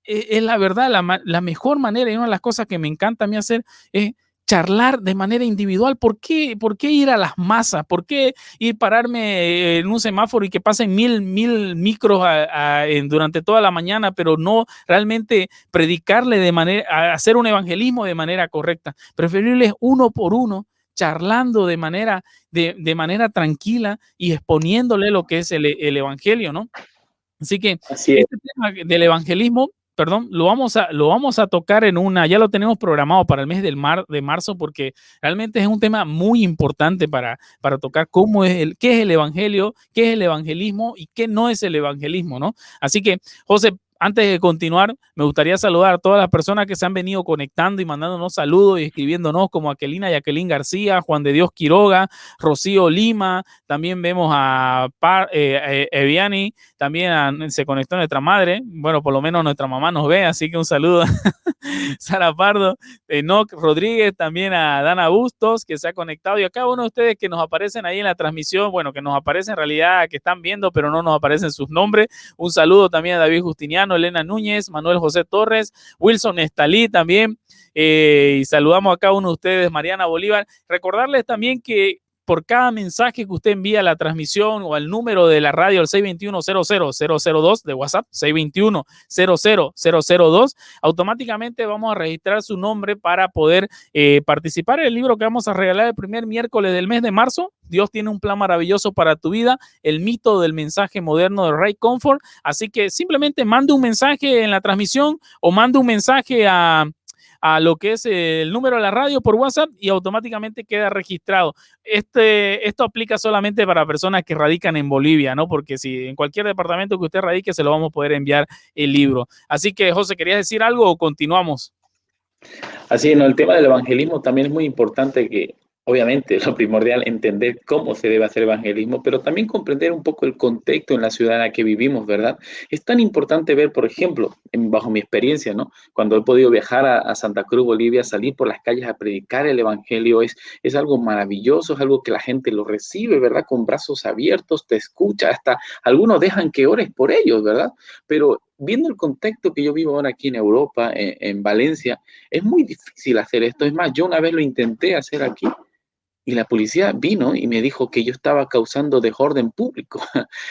es la verdad, la mejor manera, y una de las cosas que me encanta a mí hacer es charlar de manera individual. ¿Por qué ir a las masas? ¿Por qué ir pararme en un semáforo y que pasen mil micros durante toda la mañana, pero no realmente predicarle hacer un evangelismo de manera correcta? Preferible uno por uno, charlando de manera tranquila y exponiéndole lo que es el evangelio, ¿no? Así que Así es. este tema del evangelismo, perdón, lo vamos a tocar ya lo tenemos programado para el mes de marzo, porque realmente es un tema muy importante para tocar qué es el evangelio, qué es el evangelismo y qué no es el evangelismo, ¿no? Así que, José, antes de continuar, me gustaría saludar a todas las personas que se han venido conectando y mandándonos saludos y escribiéndonos, como Aquelina Jacqueline García, Juan de Dios Quiroga, Rocío Lima, también vemos a Eviani, también se conectó nuestra madre, bueno, por lo menos nuestra mamá nos ve, así que un saludo. Sara Pardo, Enoch Rodríguez, también a Dana Bustos, que se ha conectado, y a cada uno de ustedes que nos aparecen ahí en la transmisión, bueno, que nos aparecen en realidad, que están viendo, pero no nos aparecen sus nombres. Un saludo también a David Justiniano, Elena Núñez, Manuel José Torres, Wilson Estalí también, y saludamos a cada uno de ustedes, Mariana Bolívar. Recordarles también que por cada mensaje que usted envía a la transmisión o al número de la radio, al 621-00-002 de WhatsApp, 621-00-002, automáticamente vamos a registrar su nombre para poder participar en el libro que vamos a regalar el primer miércoles del mes de marzo. Dios tiene un plan maravilloso para tu vida, el mito del mensaje moderno de Ray Comfort. Así que simplemente mande un mensaje en la transmisión o mande un mensaje a lo que es el número de la radio por WhatsApp y automáticamente queda registrado. Esto aplica solamente para personas que radican en Bolivia, ¿no? Porque si en cualquier departamento que usted radique, se lo vamos a poder enviar el libro. Así que, José, ¿querías decir algo o continuamos? Así es, ¿no? El tema del evangelismo también es muy importante que, obviamente, lo primordial, entender cómo se debe hacer evangelismo, pero también comprender un poco el contexto en la ciudad en la que vivimos, ¿verdad? Es tan importante ver, por ejemplo, bajo mi experiencia, ¿no? Cuando he podido viajar a Santa Cruz, Bolivia, salir por las calles a predicar el evangelio, es algo maravilloso, es algo que la gente lo recibe, ¿verdad? Con brazos abiertos, te escucha, hasta algunos dejan que ores por ellos, ¿verdad? Pero viendo el contexto que yo vivo ahora aquí en Europa, en Valencia, es muy difícil hacer esto. Es más, yo una vez lo intenté hacer aquí y la policía vino y me dijo que yo estaba causando desorden público.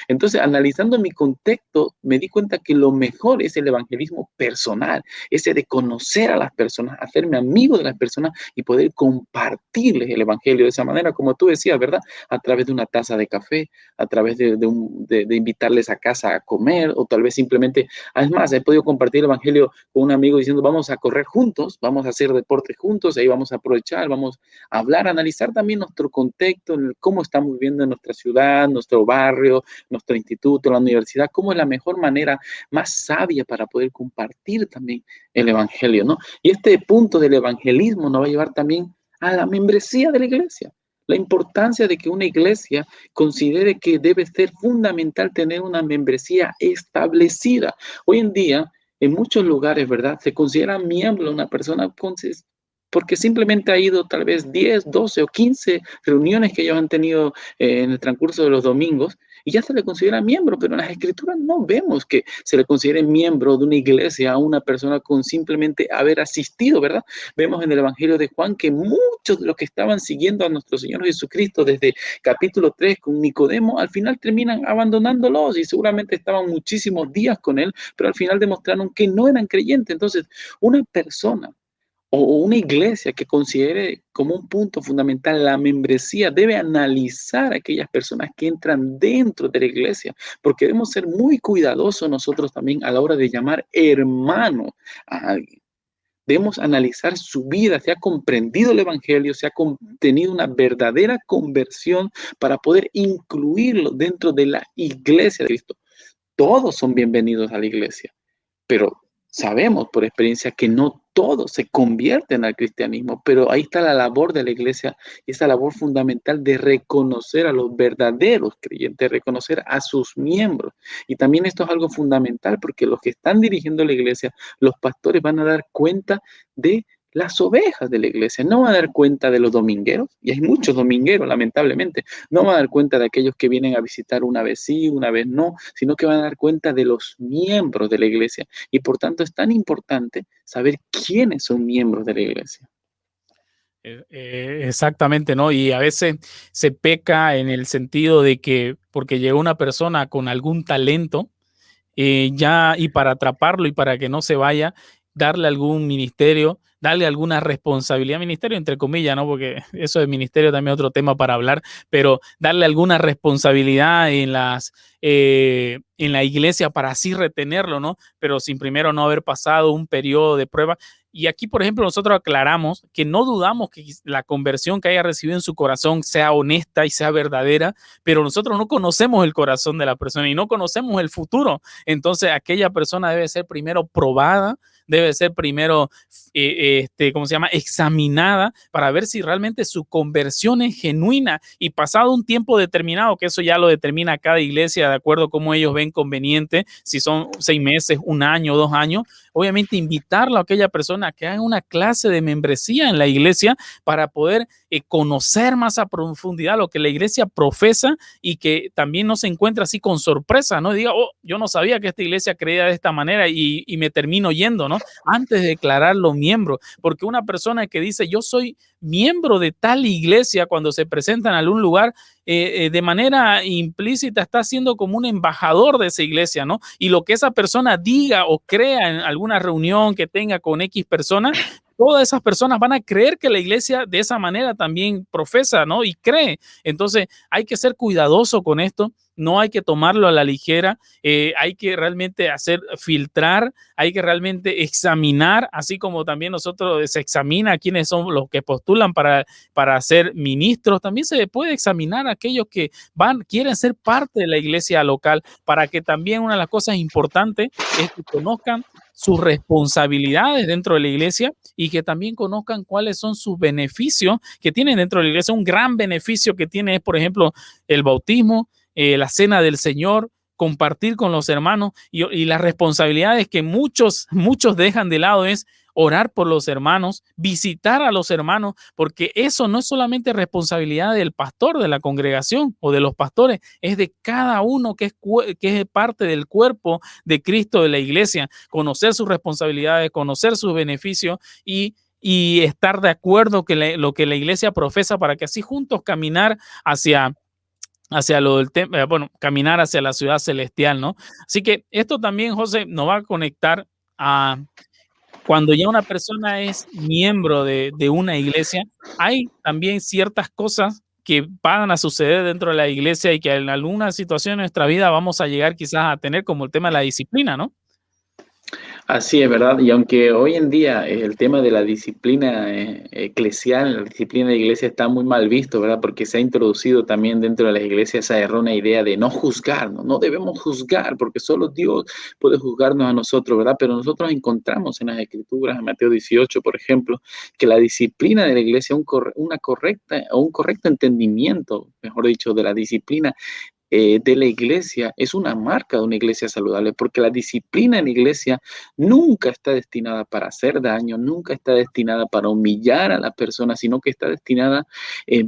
Entonces, analizando mi contexto, me di cuenta que lo mejor es el evangelismo personal, ese de conocer a las personas, hacerme amigo de las personas y poder compartirles el evangelio de esa manera, como tú decías, ¿verdad? A través de una taza de café, a través de invitarles a casa a comer, o tal vez simplemente, además, he podido compartir el evangelio con un amigo diciendo, vamos a correr juntos, vamos a hacer deporte juntos, ahí vamos a aprovechar, vamos a hablar, a analizar también nuestro contexto, cómo estamos viviendo en nuestra ciudad, nuestro barrio, nuestro instituto, la universidad, cómo es la mejor manera más sabia para poder compartir también el evangelio, ¿no? Y este punto del evangelismo nos va a llevar también a la membresía de la iglesia. La importancia de que una iglesia considere que debe ser fundamental tener una membresía establecida. Hoy en día, en muchos lugares, ¿verdad? Se considera miembro una persona porque simplemente ha ido tal vez 10, 12 o 15 reuniones que ellos han tenido en el transcurso de los domingos y ya se le considera miembro, pero en las escrituras no vemos que se le considere miembro de una iglesia a una persona con simplemente haber asistido, ¿verdad? Vemos en el Evangelio de Juan que muchos de los que estaban siguiendo a nuestro Señor Jesucristo desde capítulo 3 con Nicodemo, al final terminan abandonándolos y seguramente estaban muchísimos días con él, pero al final demostraron que no eran creyentes. Entonces, una persona o una iglesia que considere como un punto fundamental la membresía debe analizar a aquellas personas que entran dentro de la iglesia, porque debemos ser muy cuidadosos nosotros también a la hora de llamar hermano a alguien. Debemos analizar su vida, si ha comprendido el evangelio, si ha tenido una verdadera conversión para poder incluirlo dentro de la iglesia de Cristo. Todos son bienvenidos a la iglesia, pero sabemos por experiencia que no todos se convierten al cristianismo, pero ahí está la labor de la iglesia, esa labor fundamental de reconocer a los verdaderos creyentes, reconocer a sus miembros. Y también esto es algo fundamental porque los que están dirigiendo la iglesia, los pastores van a dar cuenta de las ovejas de la iglesia, no van a dar cuenta de los domingueros, y hay muchos domingueros, lamentablemente, no van a dar cuenta de aquellos que vienen a visitar una vez sí, una vez no, sino que van a dar cuenta de los miembros de la iglesia. Y por tanto es tan importante saber quiénes son miembros de la iglesia. Exactamente, ¿no? Y a veces se peca en el sentido de que porque llegó una persona con algún talento, ya y para atraparlo y para que no se vaya, darle algún ministerio, darle alguna responsabilidad, ministerio entre comillas, ¿no? Porque eso de ministerio también es otro tema para hablar, pero darle alguna responsabilidad en la iglesia para así retenerlo, ¿no? Pero sin primero no haber pasado un periodo de prueba. Y aquí, por ejemplo, nosotros aclaramos que no dudamos que la conversión que haya recibido en su corazón sea honesta y sea verdadera, pero nosotros no conocemos el corazón de la persona y no conocemos el futuro. Entonces, aquella persona debe ser primero probada, debe ser primero, ¿cómo se llama? Examinada para ver si realmente su conversión es genuina y pasado un tiempo determinado, que eso ya lo determina cada iglesia de acuerdo a cómo ellos ven conveniente, si son 6 meses, 1 año, 2 años, obviamente invitarlo a aquella persona a que haga una clase de membresía en la iglesia para poder conocer más a profundidad lo que la iglesia profesa y que también no se encuentre así con sorpresa, ¿no? Y diga, oh, yo no sabía que esta iglesia creía de esta manera y me termino yendo, ¿no? Antes de declararlo miembro, porque una persona que dice, yo soy miembro de tal iglesia, cuando se presenta en algún lugar, de manera implícita está siendo como un embajador de esa iglesia, ¿no? Y lo que esa persona diga o crea en alguna reunión que tenga con X persona, todas esas personas van a creer que la iglesia de esa manera también profesa, ¿no? Y cree. Entonces hay que ser cuidadoso con esto, no hay que tomarlo a la ligera, hay que realmente filtrar, hay que realmente examinar, así como también nosotros se examina quiénes son los que postulan para ser ministros, también se puede examinar a aquellos que quieren ser parte de la iglesia local, para que también una de las cosas importantes es que conozcan sus responsabilidades dentro de la iglesia y que también conozcan cuáles son sus beneficios que tienen dentro de la iglesia. Un gran beneficio que tiene es, por ejemplo, el bautismo, la cena del Señor, compartir con los hermanos y las responsabilidades que muchos dejan de lado es orar por los hermanos, visitar a los hermanos, porque eso no es solamente responsabilidad del pastor de la congregación o de los pastores, es de cada uno que es parte del cuerpo de Cristo de la iglesia, conocer sus responsabilidades, conocer sus beneficios y y estar de acuerdo que lo que la iglesia profesa para que así juntos caminar hacia lo del tema, bueno, caminar hacia la ciudad celestial, ¿no? Así que esto también, José, nos va a conectar a cuando ya una persona es miembro de una iglesia, hay también ciertas cosas que van a suceder dentro de la iglesia y que en alguna situación de nuestra vida vamos a llegar quizás a tener, como el tema de la disciplina, ¿no? Así es, ¿verdad? Y aunque hoy en día el tema de la disciplina eclesial, la disciplina de iglesia está muy mal visto, ¿verdad? Porque se ha introducido también dentro de las iglesias esa errónea idea de no juzgar, ¿no? No debemos juzgar porque solo Dios puede juzgarnos a nosotros, ¿verdad? Pero nosotros encontramos en las Escrituras, en Mateo 18, por ejemplo, que la disciplina de la iglesia, una correcta o un correcto entendimiento, mejor dicho, de la disciplina de la iglesia es una marca de una iglesia saludable, porque la disciplina en la iglesia nunca está destinada para hacer daño, nunca está destinada para humillar a la persona, sino que está destinada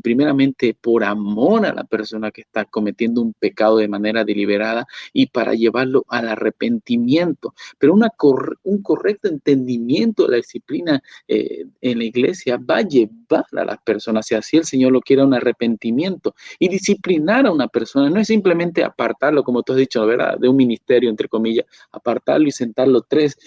primeramente por amor a la persona que está cometiendo un pecado de manera deliberada y para llevarlo al arrepentimiento. Pero un correcto entendimiento de la disciplina en la iglesia va a llevar a las personas, si así el Señor lo quiere, a un arrepentimiento. Y disciplinar a una persona no es simplemente apartarlo, como tú has dicho, ¿verdad? De un ministerio, entre comillas, apartarlo y sentarlo tres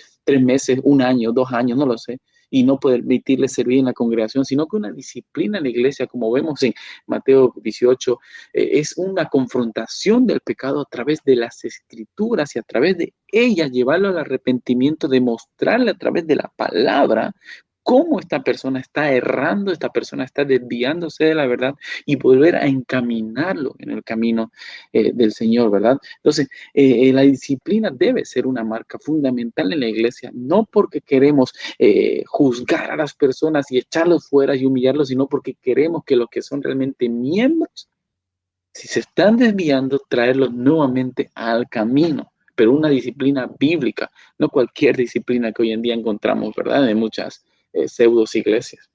meses, un año, 2 años, no lo sé, y no permitirle servir en la congregación, sino que una disciplina en la iglesia, como vemos en Mateo 18, es una confrontación del pecado a través de las escrituras y a través de ellas llevarlo al arrepentimiento, demostrarle a través de la palabra cómo esta persona está errando, esta persona está desviándose de la verdad y volver a encaminarlo en el camino del Señor, ¿verdad? Entonces, la disciplina debe ser una marca fundamental en la iglesia, no porque queremos juzgar a las personas y echarlos fuera y humillarlos, sino porque queremos que los que son realmente miembros, si se están desviando, traerlos nuevamente al camino. Pero una disciplina bíblica, no cualquier disciplina que hoy en día encontramos, ¿verdad? En muchas pseudos iglesias.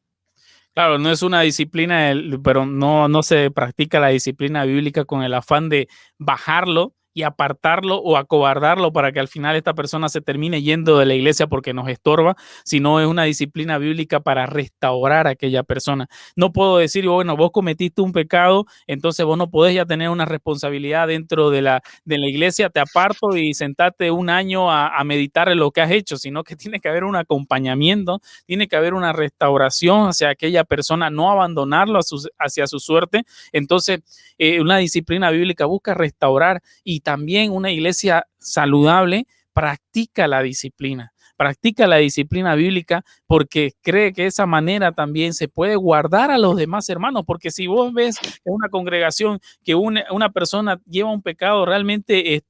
Claro, no es una disciplina, pero no se practica la disciplina bíblica con el afán de bajarlo y apartarlo o acobardarlo para que al final esta persona se termine yendo de la iglesia porque nos estorba, sino es una disciplina bíblica para restaurar a aquella persona. No puedo decir, bueno, vos cometiste un pecado, entonces vos no podés ya tener una responsabilidad dentro de la iglesia, te aparto y sentate un año a meditar en lo que has hecho, sino que tiene que haber un acompañamiento, tiene que haber una restauración hacia aquella persona, no abandonarlo hacia su suerte. Entonces, una disciplina bíblica busca restaurar y también una iglesia saludable practica la disciplina bíblica porque cree que de esa manera también se puede guardar a los demás hermanos, porque si vos ves en una congregación que una persona lleva un pecado realmente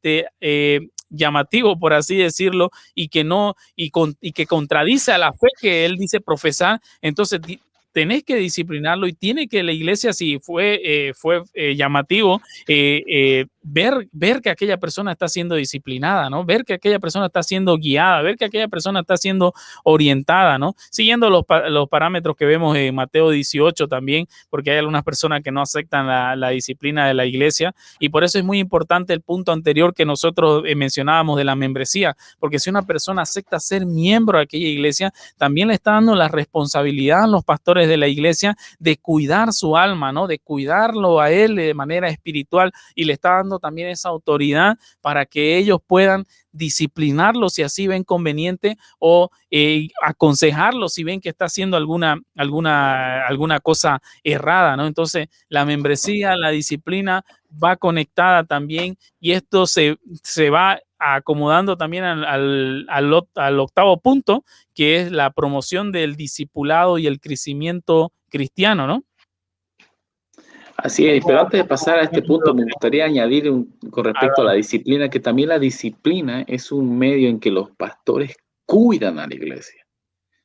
llamativo, por así decirlo, y que no, y que contradice a la fe que él dice profesar, entonces tenés que disciplinarlo y tiene que la iglesia, si fue llamativo, ver que aquella persona está siendo disciplinada, ¿no? Ver que aquella persona está siendo guiada, ver que aquella persona está siendo orientada, ¿no? Siguiendo los parámetros que vemos en Mateo 18 también, porque hay algunas personas que no aceptan la disciplina de la iglesia y por eso es muy importante el punto anterior que nosotros mencionábamos de la membresía, porque si una persona acepta ser miembro de aquella iglesia, también le está dando la responsabilidad a los pastores de la iglesia de cuidar su alma, ¿no? De cuidarlo a él de manera espiritual y le está dando también esa autoridad para que ellos puedan disciplinarlo si así ven conveniente o aconsejarlo si ven que está haciendo alguna cosa errada, ¿no? Entonces, la membresía, la disciplina va conectada también y esto se va acomodando también al octavo punto, que es la promoción del discipulado y el crecimiento cristiano, ¿no? Así es, pero antes de pasar a este punto, me gustaría añadir con respecto a la disciplina, que también la disciplina es un medio en que los pastores cuidan a la iglesia.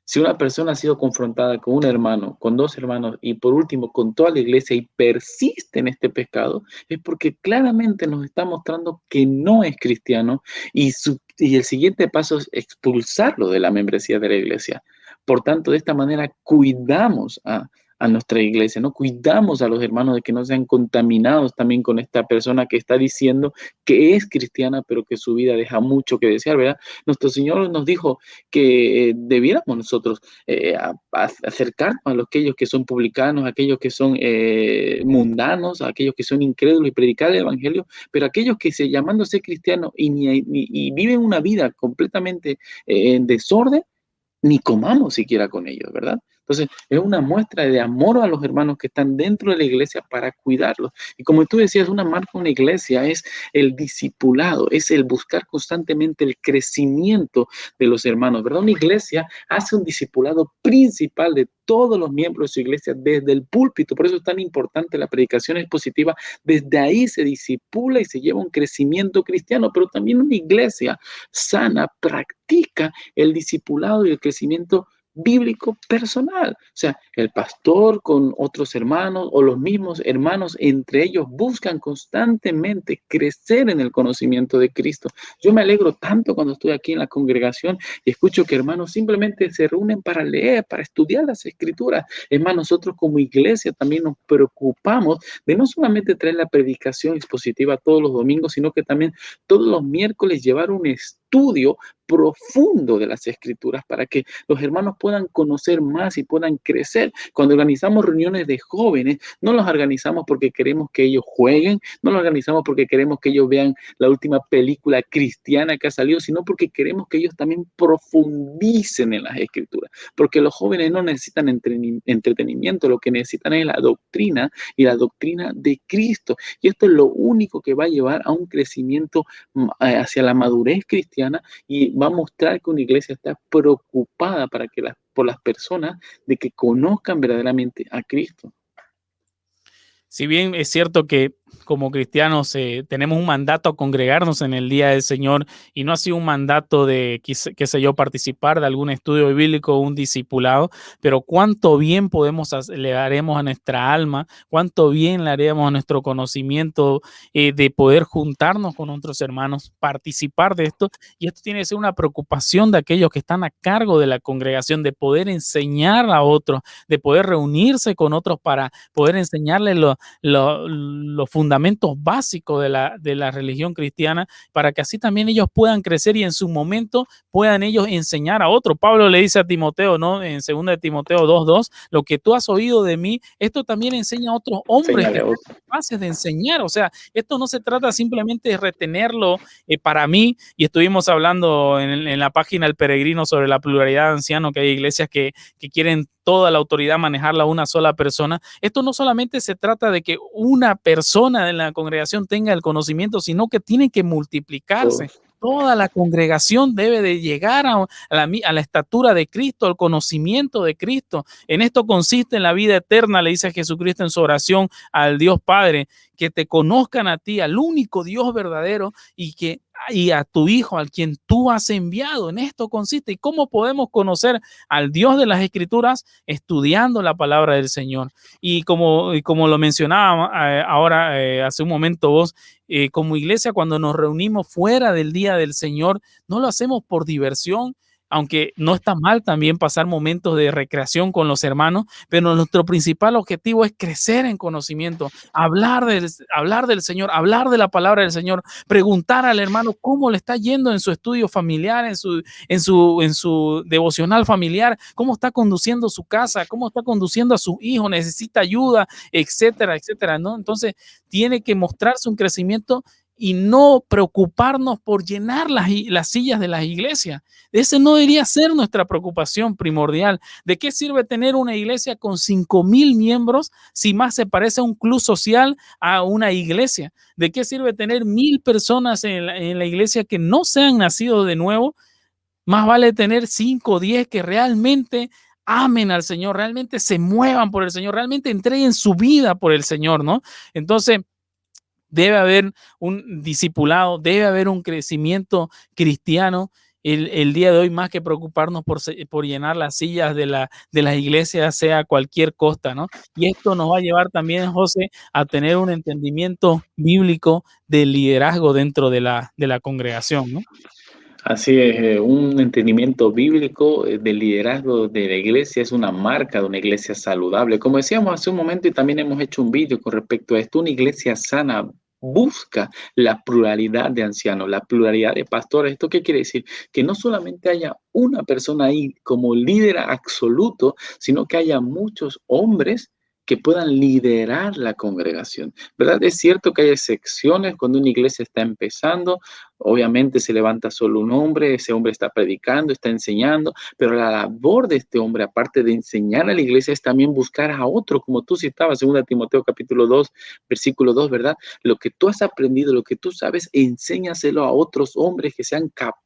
Si una persona ha sido confrontada con un hermano, con dos hermanos y por último con toda la iglesia y persiste en este pecado, es porque claramente nos está mostrando que no es cristiano y el siguiente paso es expulsarlo de la membresía de la iglesia. Por tanto, de esta manera cuidamos a nuestra iglesia, ¿no? Cuidamos a los hermanos de que no sean contaminados también con esta persona que está diciendo que es cristiana, pero que su vida deja mucho que desear, ¿verdad? Nuestro Señor nos dijo que debiéramos nosotros acercarnos a aquellos que son publicanos, a aquellos que son mundanos, a aquellos que son incrédulos y predicar el Evangelio, pero aquellos que se llamándose cristianos y viven una vida completamente en desorden, ni comamos siquiera con ellos, ¿verdad? Entonces, es una muestra de amor a los hermanos que están dentro de la iglesia para cuidarlos. Y como tú decías, una marca de una iglesia es el discipulado, es el buscar constantemente el crecimiento de los hermanos, ¿verdad? Una iglesia hace un discipulado principal de todos los miembros de su iglesia desde el púlpito. Por eso es tan importante la predicación expositiva. Desde ahí se disipula y se lleva un crecimiento cristiano, pero también una iglesia sana practica el discipulado y el crecimiento bíblico personal. O sea, el pastor con otros hermanos o los mismos hermanos entre ellos buscan constantemente crecer en el conocimiento de Cristo. Yo me alegro tanto cuando estoy aquí en la congregación y escucho que hermanos simplemente se reúnen para leer, para estudiar las escrituras. Es más, nosotros como iglesia también nos preocupamos de no solamente traer la predicación expositiva todos los domingos, sino que también todos los miércoles llevar un estudio profundo de las escrituras para que los hermanos puedan conocer más y puedan crecer. Cuando organizamos reuniones de jóvenes, no los organizamos porque queremos que ellos jueguen, no los organizamos porque queremos que ellos vean la última película cristiana que ha salido, sino porque queremos que ellos también profundicen en las escrituras, porque los jóvenes no necesitan entretenimiento, lo que necesitan es la doctrina y la doctrina de Cristo. Y esto es lo único que va a llevar a un crecimiento hacia la madurez cristiana y va a mostrar que una iglesia está preocupada por las personas de que conozcan verdaderamente a Cristo. Si bien es cierto que como cristianos tenemos un mandato a congregarnos en el día del Señor y no ha sido un mandato de, qué sé yo, participar de algún estudio bíblico o un discipulado, pero cuánto bien le haremos a nuestra alma, cuánto bien le haremos a nuestro conocimiento de poder juntarnos con otros hermanos, participar de esto. Y esto tiene que ser una preocupación de aquellos que están a cargo de la congregación, de poder enseñar a otros, de poder reunirse con otros para poder enseñarles los fundamentos básicos de la religión cristiana, para que así también ellos puedan crecer y en su momento puedan ellos enseñar a otros. Pablo le dice a Timoteo, ¿no? En 2 de Timoteo 2:2, lo que tú has oído de mí, esto también enseña a otros hombres que Señale a sean otro. capaces de enseñar. O sea, esto no se trata simplemente de retenerlo para mí, y estuvimos hablando en la página El Peregrino sobre la pluralidad de ancianos, que hay iglesias que quieren toda la autoridad manejarla a una sola persona. Esto no solamente se trata de que una persona de la congregación tenga el conocimiento, sino que tiene que multiplicarse. Todos. Toda la congregación debe de llegar a la estatura de Cristo, al conocimiento de Cristo. En esto consiste en la vida eterna, le dice Jesucristo en su oración al Dios Padre, que te conozcan a ti, al único Dios verdadero, y a tu Hijo, al quien tú has enviado. En esto consiste. ¿Y cómo podemos conocer al Dios de las Escrituras? Estudiando la palabra del Señor. Y como lo mencionaba ahora, hace un momento vos, como iglesia, cuando nos reunimos fuera del día del Señor, no lo hacemos por diversión, aunque no está mal también pasar momentos de recreación con los hermanos, pero nuestro principal objetivo es crecer en conocimiento, hablar del Señor, hablar de la palabra del Señor, preguntar al hermano cómo le está yendo en su estudio familiar, en su devocional familiar, cómo está conduciendo su casa, cómo está conduciendo a su hijo, necesita ayuda, etcétera, etcétera, ¿no? Entonces, tiene que mostrarse un crecimiento y no preocuparnos por llenar las sillas de las iglesias. Ese no debería ser nuestra preocupación primordial. ¿De qué sirve tener una iglesia con 5,000 miembros si más se parece a un club social a una iglesia? ¿De qué sirve tener 1,000 personas en la iglesia que no se han nacido de nuevo? Más vale tener 5 o 10 que realmente amen al Señor, realmente se muevan por el Señor, realmente entreguen su vida por el Señor, ¿no? Entonces, debe haber un discipulado, debe haber un crecimiento cristiano. El día de hoy, más que preocuparnos por llenar las sillas de las iglesias, sea a cualquier costa, ¿no? Y esto nos va a llevar también, José, a tener un entendimiento bíblico del liderazgo dentro de la congregación, ¿no? Así es, un entendimiento bíblico del liderazgo de la iglesia es una marca de una iglesia saludable. Como decíamos hace un momento y también hemos hecho un vídeo con respecto a esto, una iglesia sana busca la pluralidad de ancianos, la pluralidad de pastores. ¿Esto qué quiere decir? Que no solamente haya una persona ahí como líder absoluto, sino que haya muchos hombres que puedan liderar la congregación, ¿verdad? Es cierto que hay excepciones cuando una iglesia está empezando. Obviamente se levanta solo un hombre, ese hombre está predicando, está enseñando, pero la labor de este hombre, aparte de enseñar a la iglesia, es también buscar a otro, como tú citabas, 2 Timoteo capítulo 2, versículo 2, ¿verdad? Lo que tú has aprendido, lo que tú sabes, enséñaselo a otros hombres que sean capaces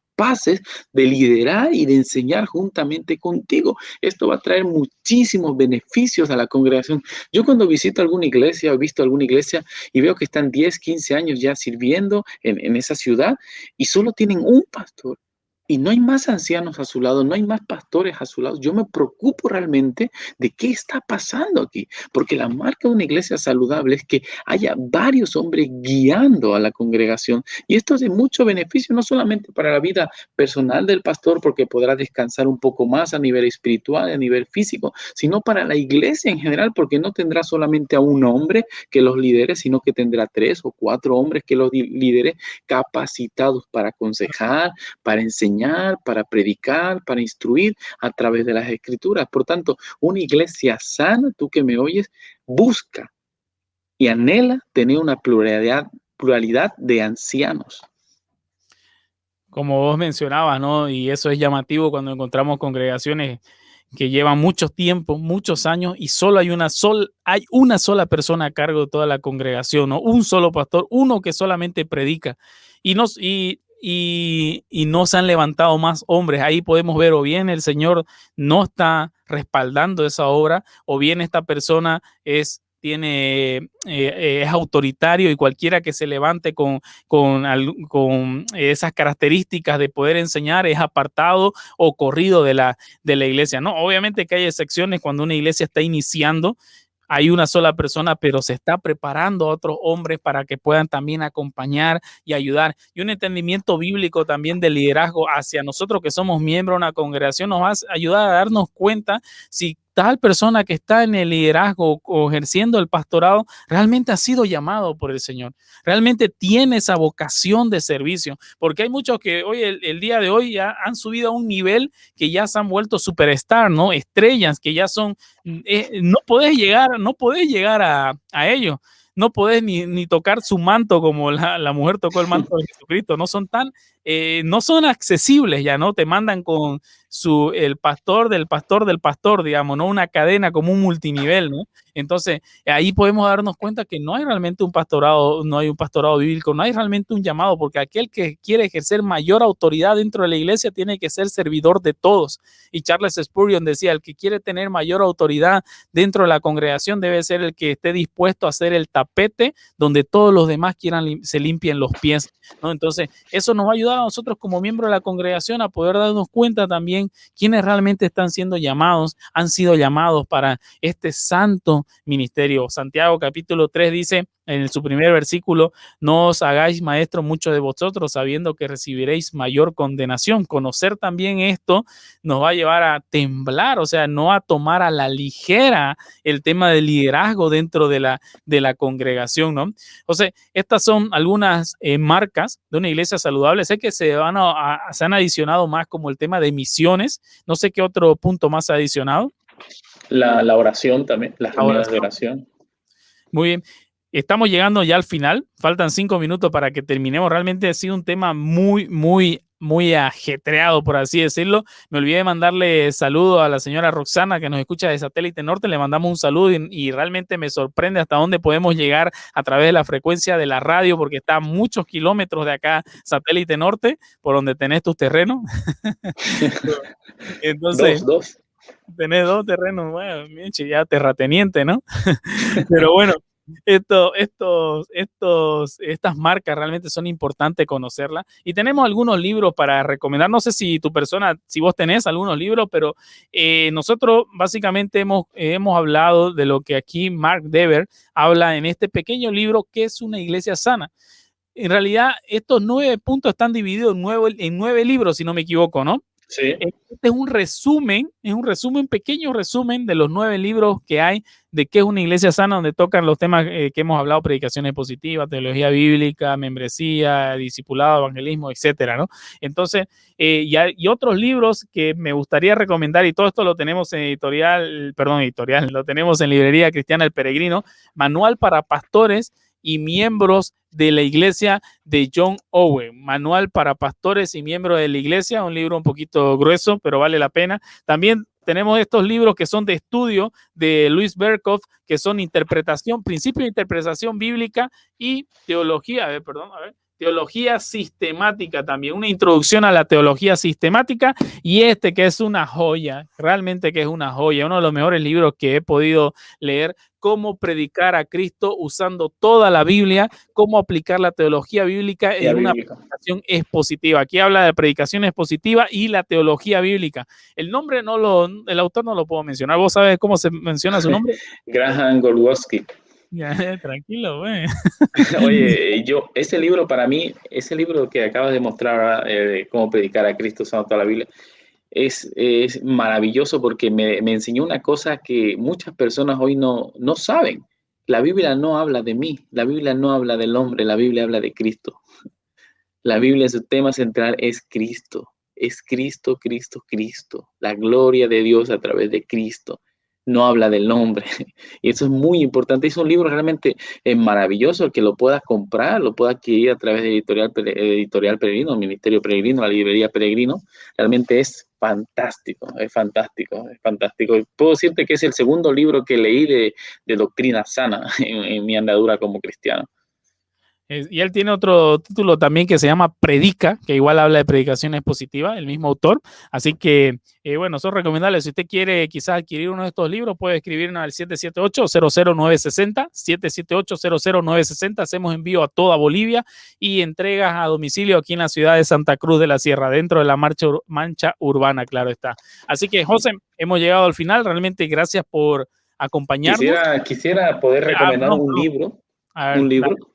de liderar y de enseñar juntamente contigo. Esto va a traer muchísimos beneficios a la congregación. Yo cuando visito alguna iglesia, he visto alguna iglesia y veo que están 10, 15 años ya sirviendo en esa ciudad y solo tienen un pastor. Y no hay más ancianos a su lado, no hay más pastores a su lado. Yo me preocupo realmente de qué está pasando aquí, porque la marca de una iglesia saludable es que haya varios hombres guiando a la congregación. Y esto es de mucho beneficio, no solamente para la vida personal del pastor, porque podrá descansar un poco más a nivel espiritual, a nivel físico, sino para la iglesia en general, porque no tendrá solamente a un hombre que los lidere, sino que tendrá 3 o 4 hombres que los lidere capacitados para aconsejar, para enseñar, para predicar, para instruir a través de las escrituras. Por tanto, una iglesia sana, tú que me oyes, busca y anhela tener una pluralidad de ancianos. Como vos mencionabas, ¿no? Y eso es llamativo cuando encontramos congregaciones que llevan mucho tiempo, muchos años, y solo hay una sola persona a cargo de toda la congregación, ¿no? Un solo pastor, uno que solamente predica. Y no se han levantado más hombres. Ahí podemos ver, o bien el Señor no está respaldando esa obra, o bien esta persona es autoritario, y cualquiera que se levante con esas características de poder enseñar es apartado o corrido de la iglesia. No, obviamente que hay excepciones cuando una iglesia está iniciando. Hay una sola persona, pero se está preparando a otros hombres para que puedan también acompañar y ayudar. Y un entendimiento bíblico también del liderazgo hacia nosotros que somos miembros de una congregación nos va a ayudar a darnos cuenta si tal persona que está en el liderazgo o ejerciendo el pastorado realmente ha sido llamado por el Señor, realmente tiene esa vocación de servicio, porque hay muchos que hoy, el día de hoy, ya han subido a un nivel que ya se han vuelto superstar, ¿no? Estrellas que ya son, no podés llegar a ellos, no podés ni tocar su manto como la mujer tocó el manto de Jesucristo, no son no son accesibles ya, ¿no? Te mandan con el pastor del pastor del pastor, digamos, ¿no? Una cadena como un multinivel, ¿no? Entonces, ahí podemos darnos cuenta que no hay realmente un pastorado, no hay un pastorado bíblico, no hay realmente un llamado, porque aquel que quiere ejercer mayor autoridad dentro de la iglesia tiene que ser servidor de todos. Y Charles Spurgeon decía, el que quiere tener mayor autoridad dentro de la congregación debe ser el que esté dispuesto a hacer el tapete donde todos los demás se limpien los pies, ¿no? Entonces, eso nos va a ayudar a nosotros como miembros de la congregación a poder darnos cuenta también quiénes realmente están siendo llamados, han sido llamados para este santo ministerio. Santiago capítulo 3 dice en su primer versículo: no os hagáis maestros muchos de vosotros, sabiendo que recibiréis mayor condenación. Conocer también esto nos va a llevar a temblar, o sea, no a tomar a la ligera el tema del liderazgo dentro de la congregación, ¿no? O sea, estas son algunas marcas de una iglesia saludable. Sé que se han adicionado más, como el tema de misiones. No sé qué otro punto más se ha adicionado. La oración también, las La reuniones de oración. oración. Muy bien. Estamos llegando ya al final. Faltan 5 minutos para que terminemos. Realmente ha sido un tema muy, muy, muy ajetreado, por así decirlo. Me olvidé de mandarle saludo a la señora Roxana, que nos escucha de Satélite Norte. Le mandamos un saludo y realmente me sorprende hasta dónde podemos llegar a través de la frecuencia de la radio, porque está a muchos kilómetros de acá, Satélite Norte, por donde tenés tus terrenos. Entonces, Dos. tenés 2 terrenos, bueno, Michi, ya terrateniente, ¿no? Pero bueno, estas marcas realmente son importantes conocerlas. Y tenemos algunos libros para recomendar. No sé si si vos tenés algunos libros, pero nosotros básicamente hemos hablado de lo que aquí Mark Dever habla en este pequeño libro, que es una iglesia sana. en realidad estos 9 puntos están divididos en 9 libros, si no me equivoco, ¿no? Sí. Este es un resumen, pequeño resumen de los 9 libros que hay de qué es una iglesia sana, donde tocan los temas que hemos hablado: predicaciones positivas, teología bíblica, membresía, discipulado, evangelismo, etcétera, ¿no? Entonces, y otros libros que me gustaría recomendar, y todo esto lo tenemos en editorial, lo tenemos en Librería Cristiana El Peregrino, Manual para Pastores y Miembros de la Iglesia, de John Owen. Manual para Pastores y Miembros de la Iglesia, un libro un poquito grueso, pero vale la pena. También tenemos estos libros que son de estudio de Luis Berkhoff, que son principios de interpretación bíblica y teología, teología sistemática también, una introducción a la teología sistemática, y este que es una joya, realmente que es una joya, uno de los mejores libros que he podido leer: Cómo predicar a Cristo usando toda la Biblia, cómo aplicar la teología bíblica Ya en una bíblica. predicación expositiva. Aquí habla de predicación expositiva y la teología bíblica. El nombre el autor no lo puedo mencionar. ¿Vos sabés cómo se menciona su nombre? Graham Golwoski. Ya, tranquilo, güey. Oye, ese libro para mí, ese libro que acabas de mostrar, cómo predicar a Cristo usando toda la Biblia, es maravilloso porque me enseñó una cosa que muchas personas hoy no saben. La Biblia no habla de mí, la Biblia no habla del hombre, la Biblia habla de Cristo. La Biblia, su tema central es Cristo. Es Cristo, Cristo, Cristo. La gloria de Dios a través de Cristo. No habla del nombre. Y eso es muy importante. Es un libro realmente maravilloso. El que lo pueda comprar, lo pueda adquirir a través de Editorial Peregrino, Ministerio Peregrino, la Librería Peregrino. Realmente es fantástico, es fantástico, es fantástico. Y puedo decirte que es el segundo libro que leí de doctrina sana en mi andadura como cristiano. Y él tiene otro título también que se llama Predica, que igual habla de predicación expositiva, el mismo autor. Así que, bueno, son recomendables. Si usted quiere quizás adquirir uno de estos libros, puede escribirnos al 778-00960, 778-00960. Hacemos envío a toda Bolivia y entregas a domicilio aquí en la ciudad de Santa Cruz de la Sierra, dentro de la mancha urbana, claro está. Así que, José, hemos llegado al final. Realmente gracias por acompañarnos. Quisiera poder recomendar No, un no. libro, A ver, un libro, dale.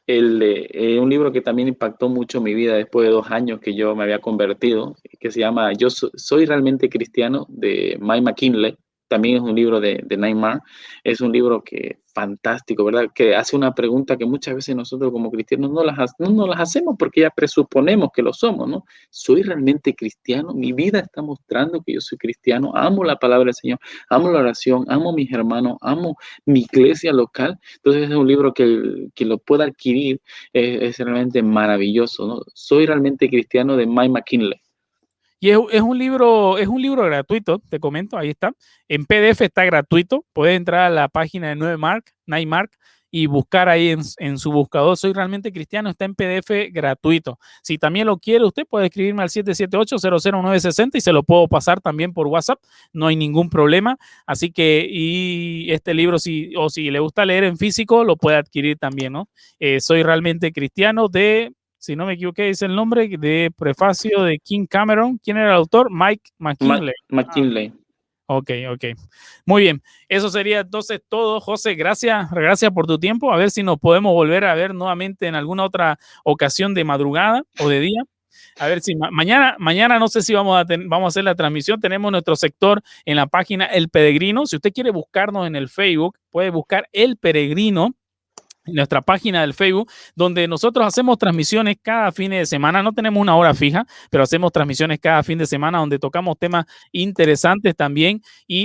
un libro que también impactó mucho mi vida después de 2 años que yo me había convertido, que se llama Soy realmente cristiano, de Mike McKinley. También es un libro de Neymar. Es un libro que fantástico, ¿verdad? Que hace una pregunta que muchas veces nosotros como cristianos no nos las hacemos porque ya presuponemos que lo somos, ¿no? ¿Soy realmente cristiano? Mi vida está mostrando que yo soy cristiano. Amo la palabra del Señor, amo la oración, amo a mis hermanos, amo mi iglesia local. Entonces es un libro que lo pueda adquirir, es realmente maravilloso, ¿no? Soy realmente cristiano, de Mike McKinley. Y es un libro gratuito, te comento, ahí está. En PDF está gratuito. Puedes entrar a la página de Nightmark, y buscar ahí en su buscador Soy realmente cristiano. Está en PDF gratuito. Si también lo quiere usted, puede escribirme al 778-00960 y se lo puedo pasar también por WhatsApp. No hay ningún problema. Así que, y este libro, si le gusta leer en físico, lo puede adquirir también, ¿no? Soy realmente cristiano, si no me equivoqué, es el nombre de prefacio de King Cameron. ¿Quién era el autor? Mike McKinley. McKinley. Ok. Muy bien. Eso sería entonces todo, José. Gracias por tu tiempo. A ver si nos podemos volver a ver nuevamente en alguna otra ocasión, de madrugada o de día. A ver si mañana no sé si vamos a hacer la transmisión. Tenemos nuestro sector en la página El Peregrino. Si usted quiere buscarnos en el Facebook, puede buscar El Peregrino, nuestra página del Facebook, donde nosotros hacemos transmisiones cada fin de semana. No tenemos una hora fija, pero hacemos transmisiones cada fin de semana donde tocamos temas interesantes también.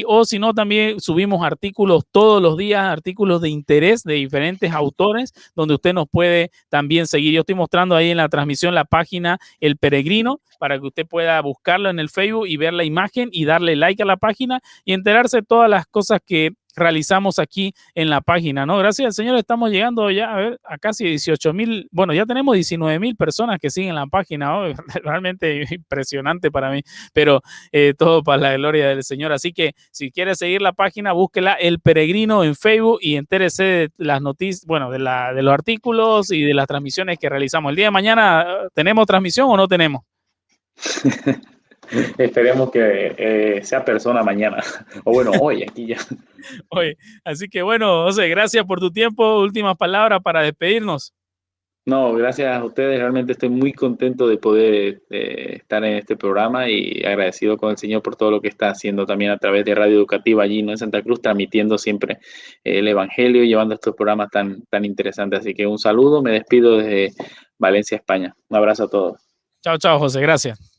O si no, también subimos artículos todos los días, artículos de interés de diferentes autores, donde usted nos puede también seguir. Yo estoy mostrando ahí en la transmisión la página El Peregrino, para que usted pueda buscarlo en el Facebook y ver la imagen y darle like a la página y enterarse de todas las cosas que realizamos aquí en la página, ¿no? Gracias al Señor estamos llegando ya a casi 18,000, bueno, ya tenemos 19,000 personas que siguen la página, ¿no? Realmente impresionante para mí, pero todo para la gloria del Señor. Así que si quiere seguir la página, búsquela El Peregrino en Facebook y entérese de las noticias, bueno, de los artículos y de las transmisiones que realizamos. El día de mañana, ¿tenemos transmisión o no tenemos? Esperemos que sea persona mañana. O bueno, hoy aquí ya. Oye, así que bueno, José, gracias por tu tiempo. Últimas palabras para despedirnos. No, gracias a ustedes. Realmente estoy muy contento de poder estar en este programa y agradecido con el Señor por todo lo que está haciendo también a través de Radio Educativa allí, ¿no? En Santa Cruz, transmitiendo siempre el Evangelio y llevando estos programas tan interesantes. Así que un saludo, me despido desde Valencia, España. Un abrazo a todos. Chao, chao, José, gracias.